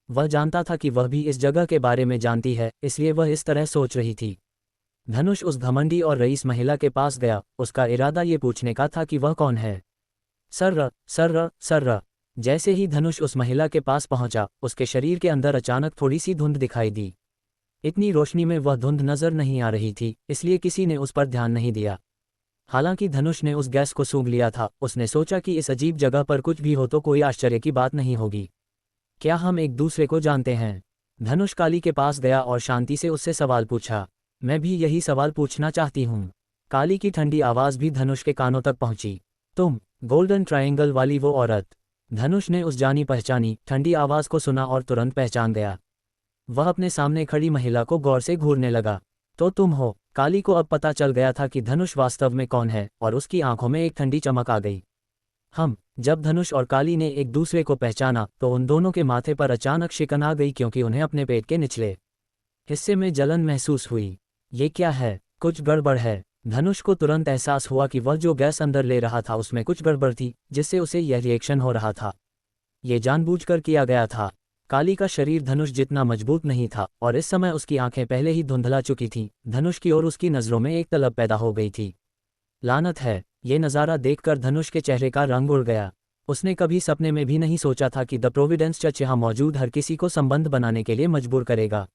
B: वह जानता था कि वह भी इस जगह के बारे में जानती है, इसलिए वह इस तरह सोच रही थी। धनुष उस घमंडी और रईस महिला के पास गया। उसका इरादा ये पूछने का था कि वह कौन है। सर्र सर्र सर्र। जैसे ही धनुष उस महिला के पास पहुंचा, उसके शरीर के अंदर अचानक थोड़ी सी धुंध दिखाई दी। इतनी रोशनी में वह धुंध नजर नहीं आ रही थी, इसलिए किसी ने उस पर ध्यान नहीं दिया। हालांकि धनुष ने उस गैस को सूंघ लिया था। उसने सोचा कि इस अजीब जगह पर कुछ भी हो तो कोई आश्चर्य की बात नहीं होगी। क्या हम एक दूसरे को जानते हैं? धनुष काली के पास गया और शांति से उससे सवाल पूछा। मैं भी यही सवाल पूछना चाहती हूँ। काली की ठंडी आवाज़ भी धनुष के कानों तक पहुंची। तुम, गोल्डन ट्रायंगल वाली वो औरत। धनुष ने उस जानी पहचानी ठंडी आवाज़ को सुना और तुरंत पहचान गया। वह अपने सामने खड़ी महिला को गौर से घूरने लगा। तो तुम हो? काली को अब पता चल गया था कि धनुष वास्तव में कौन है और उसकी आंखों में एक ठंडी चमक आ गई। जब धनुष और काली ने एक दूसरे को पहचाना तो उन दोनों के माथे पर अचानक शिकन आ गई, क्योंकि उन्हें अपने पेट के निचले हिस्से में जलन महसूस हुई। ये क्या है? कुछ गड़बड़ है। धनुष को तुरंत एहसास हुआ कि वह जो गैस अंदर ले रहा था उसमें कुछ गड़बड़ थी, जिससे उसे यह रिएक्शन हो रहा था। ये जानबूझकर किया गया था। काली का शरीर धनुष जितना मजबूत नहीं था और इस समय उसकी आंखें पहले ही धुंधला चुकी थीं। धनुष की ओर उसकी नज़रों में एक तलब पैदा हो गई थी। लानत है! ये नज़ारा देखकर धनुष के चेहरे का रंग उड़ गया। उसने कभी सपने में भी नहीं सोचा था कि द प्रोविडेंस चर्च यहाँ मौजूद हर किसी को संबंध बनाने के लिए मजबूर करेगा।